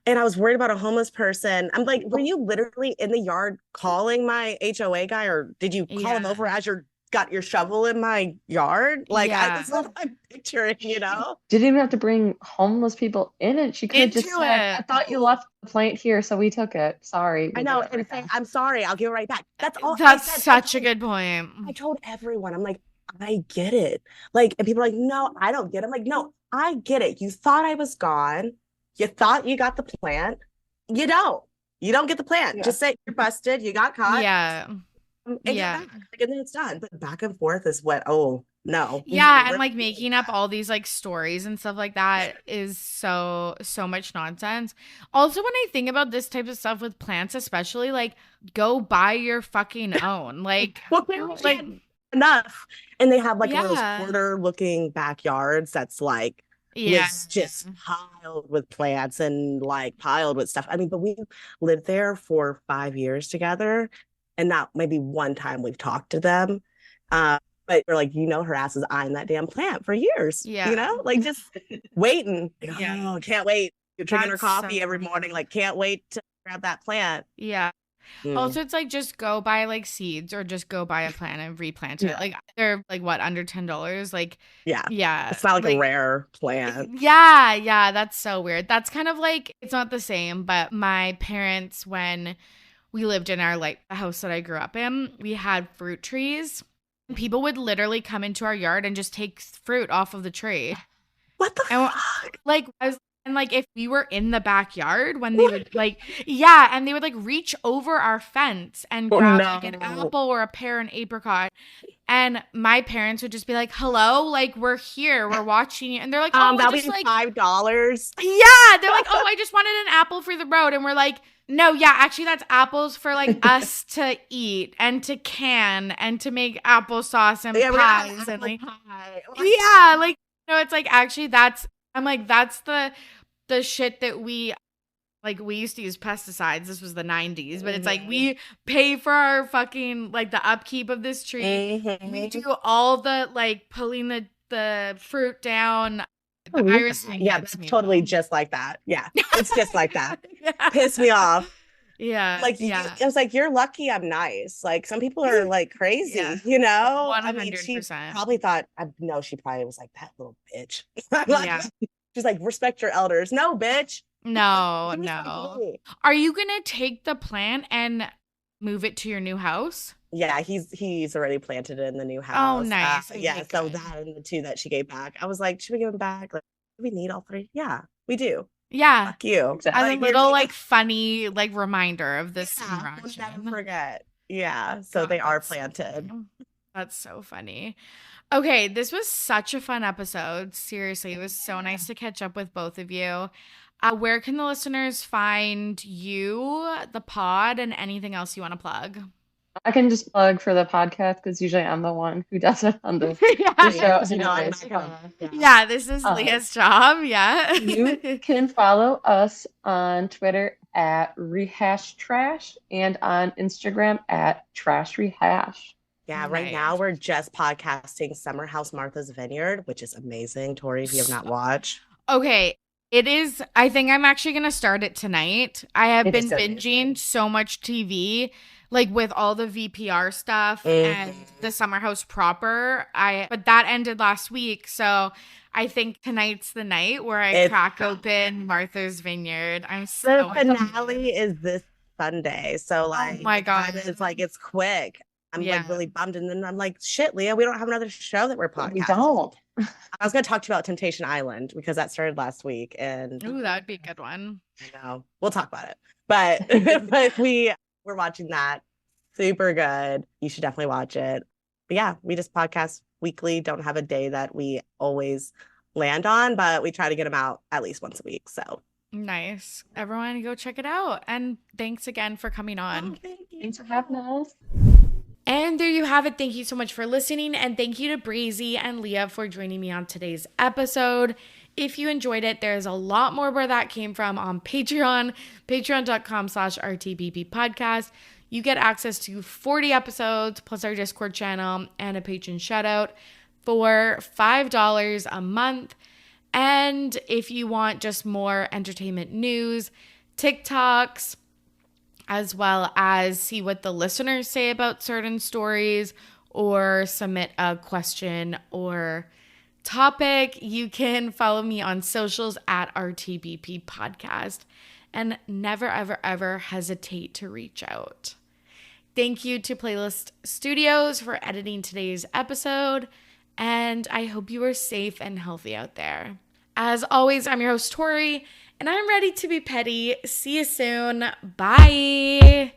Speaker 3: I was worried about a homeless person. I'm like, were you literally in the yard calling my HOA guy or did you call him over as you got your shovel in my yard? Like, that's what I'm picturing,
Speaker 4: Didn't even have to bring homeless people in it. She could have just said, I thought you left the plant here, so we took it. Sorry.
Speaker 3: I know. And say, I'm sorry. I'll give it right back. That's all.
Speaker 2: That's such a good point.
Speaker 3: I told everyone, I'm like, I get it. Like, and people are like, no, I don't get it. I'm like, no, I get it. You thought I was gone. You thought you got the plant. You don't. You don't get the plant. Just say you're busted. You got caught. And then it's done. But back and forth is what, no.
Speaker 2: Yeah, and like making up all these like stories and stuff like that is so much nonsense. Also, when I think about this type of stuff with plants, especially, like, go buy your fucking own. Like,
Speaker 3: like enough. And they have like one of those quarter looking backyards that's like just piled with plants and like piled with stuff. I mean, but we lived there for 5 years together. And not maybe one time we've talked to them. But we're like, her ass is eyeing that damn plant for years. Like just waiting. Like, can't wait. You're drinking her coffee every morning. Like, can't wait to grab that plant.
Speaker 2: Yeah. Also, it's like, just go buy like seeds or just go buy a plant and replant it. Like, they're like, what, under $10? Like, it's not like a rare plant. Yeah, that's so weird. That's kind of like, it's not the same, but my parents, when we lived in our, like, the house that I grew up in, we had fruit trees. People would literally come into our yard and just take fruit off of the tree.
Speaker 3: What the fuck?
Speaker 2: Like, and like, if we were in the backyard when they would like, and they would like reach over our fence and grab like an apple or a pear and apricot. And my parents would just be like, hello, like, we're here, we're watching you. And they're like,
Speaker 3: that'll be like $5.
Speaker 2: Yeah. They're like, I just wanted an apple for the road. And we're like, no, actually that's apples for like us to eat and to can and to make applesauce and pies and like pie. Like, it's like, actually that's the shit that we used to use pesticides. This was the 90s, but it's like, we pay for our fucking like the upkeep of this tree. We do all the like pulling the fruit down. The iris thing
Speaker 3: that's totally just like that. Yeah, it's just like that. Piss me off.
Speaker 2: Yeah.
Speaker 3: Like,
Speaker 2: Yeah.
Speaker 3: it was like, you're lucky I'm nice. Like, some people are like crazy,
Speaker 2: Yeah.
Speaker 3: you know? I mean, she
Speaker 2: 100%.
Speaker 3: probably thought, no, she probably was like, that little bitch.
Speaker 2: Yeah.
Speaker 3: She's like, respect your elders. No, bitch.
Speaker 2: No,
Speaker 3: You respect
Speaker 2: no.
Speaker 3: me.
Speaker 2: Are you going to take the plant and move it to your new house?
Speaker 3: Yeah, he's already planted it in the new
Speaker 2: Oh,
Speaker 3: house.
Speaker 2: nice.
Speaker 3: Yeah,
Speaker 2: Okay,
Speaker 3: so
Speaker 2: good.
Speaker 3: that and the two that she gave back. I was like, should we give them back? Like, do we need all three? Yeah, we do.
Speaker 2: Yeah.
Speaker 3: Fuck you.
Speaker 4: Exactly.
Speaker 2: As a
Speaker 3: Like,
Speaker 2: little like funny like reminder of this
Speaker 3: yeah, we'll
Speaker 2: interaction.
Speaker 3: never forget. Yeah, so
Speaker 2: God,
Speaker 3: they are
Speaker 2: that's so
Speaker 3: planted.
Speaker 2: funny. That's so funny. Okay, this was such a fun episode. Seriously, it was so nice to catch up with both of you. Where can the listeners find you, the pod, and anything else you want to plug?
Speaker 4: I can just plug for the podcast because usually I'm the one who does it on the
Speaker 2: Yeah.
Speaker 4: show.
Speaker 3: You know, I'm
Speaker 4: Anyways,
Speaker 3: not gonna.
Speaker 2: Yeah, this is Leah's job. Yeah.
Speaker 4: you can follow us on Twitter at Rehash Trash and on Instagram at Trash Rehash.
Speaker 3: Yeah, right now
Speaker 2: Nice.
Speaker 3: we're just podcasting Summer House Martha's Vineyard, which is amazing. Tori, if you have not watched.
Speaker 2: Okay. It is. I think I'm actually going to start it tonight. I have been
Speaker 3: It's amazing.
Speaker 2: binging so much TV, like with all the VPR stuff and the Summer House proper. But that ended last week. So I think tonight's the night where I crack open Martha's Vineyard. I'm
Speaker 3: The
Speaker 2: so
Speaker 3: finale is this Sunday. So like,
Speaker 2: Oh my God.
Speaker 3: it's like, it's quick. I'm
Speaker 2: Yeah.
Speaker 3: like really bummed. And then I'm like, shit, Leah, we don't have another show that we're podcasting.
Speaker 4: We don't.
Speaker 3: I was going to talk to you about Temptation Island because that started last week. And
Speaker 2: Ooh, that would be a good one.
Speaker 3: I know we'll talk about it. But but we're watching that. Super good. You should definitely watch it. But yeah, we just podcast weekly. Don't have a day that we always land on, but we try to get them out at least once a week. So
Speaker 2: Nice. Everyone go check it out. And thanks again for coming on.
Speaker 3: thank you.
Speaker 4: Thanks for having us.
Speaker 2: And there you have it. Thank you so much for listening. And thank you to Breezy and Leah for joining me on today's episode. If you enjoyed it, there's a lot more where that came from on Patreon, patreon.com/RTBP podcast. You get access to 40 episodes plus our Discord channel and a patron shout out for $5 a month. And if you want just more entertainment news, TikToks, as well as see what the listeners say about certain stories or submit a question or topic, you can follow me on socials at RTBP Podcast. And never, ever, ever hesitate to reach out. Thank you to Playlist Studios for editing today's episode. And I hope you are safe and healthy out there. As always, I'm your host, Torry, and I'm ready to be petty. See you soon. Bye.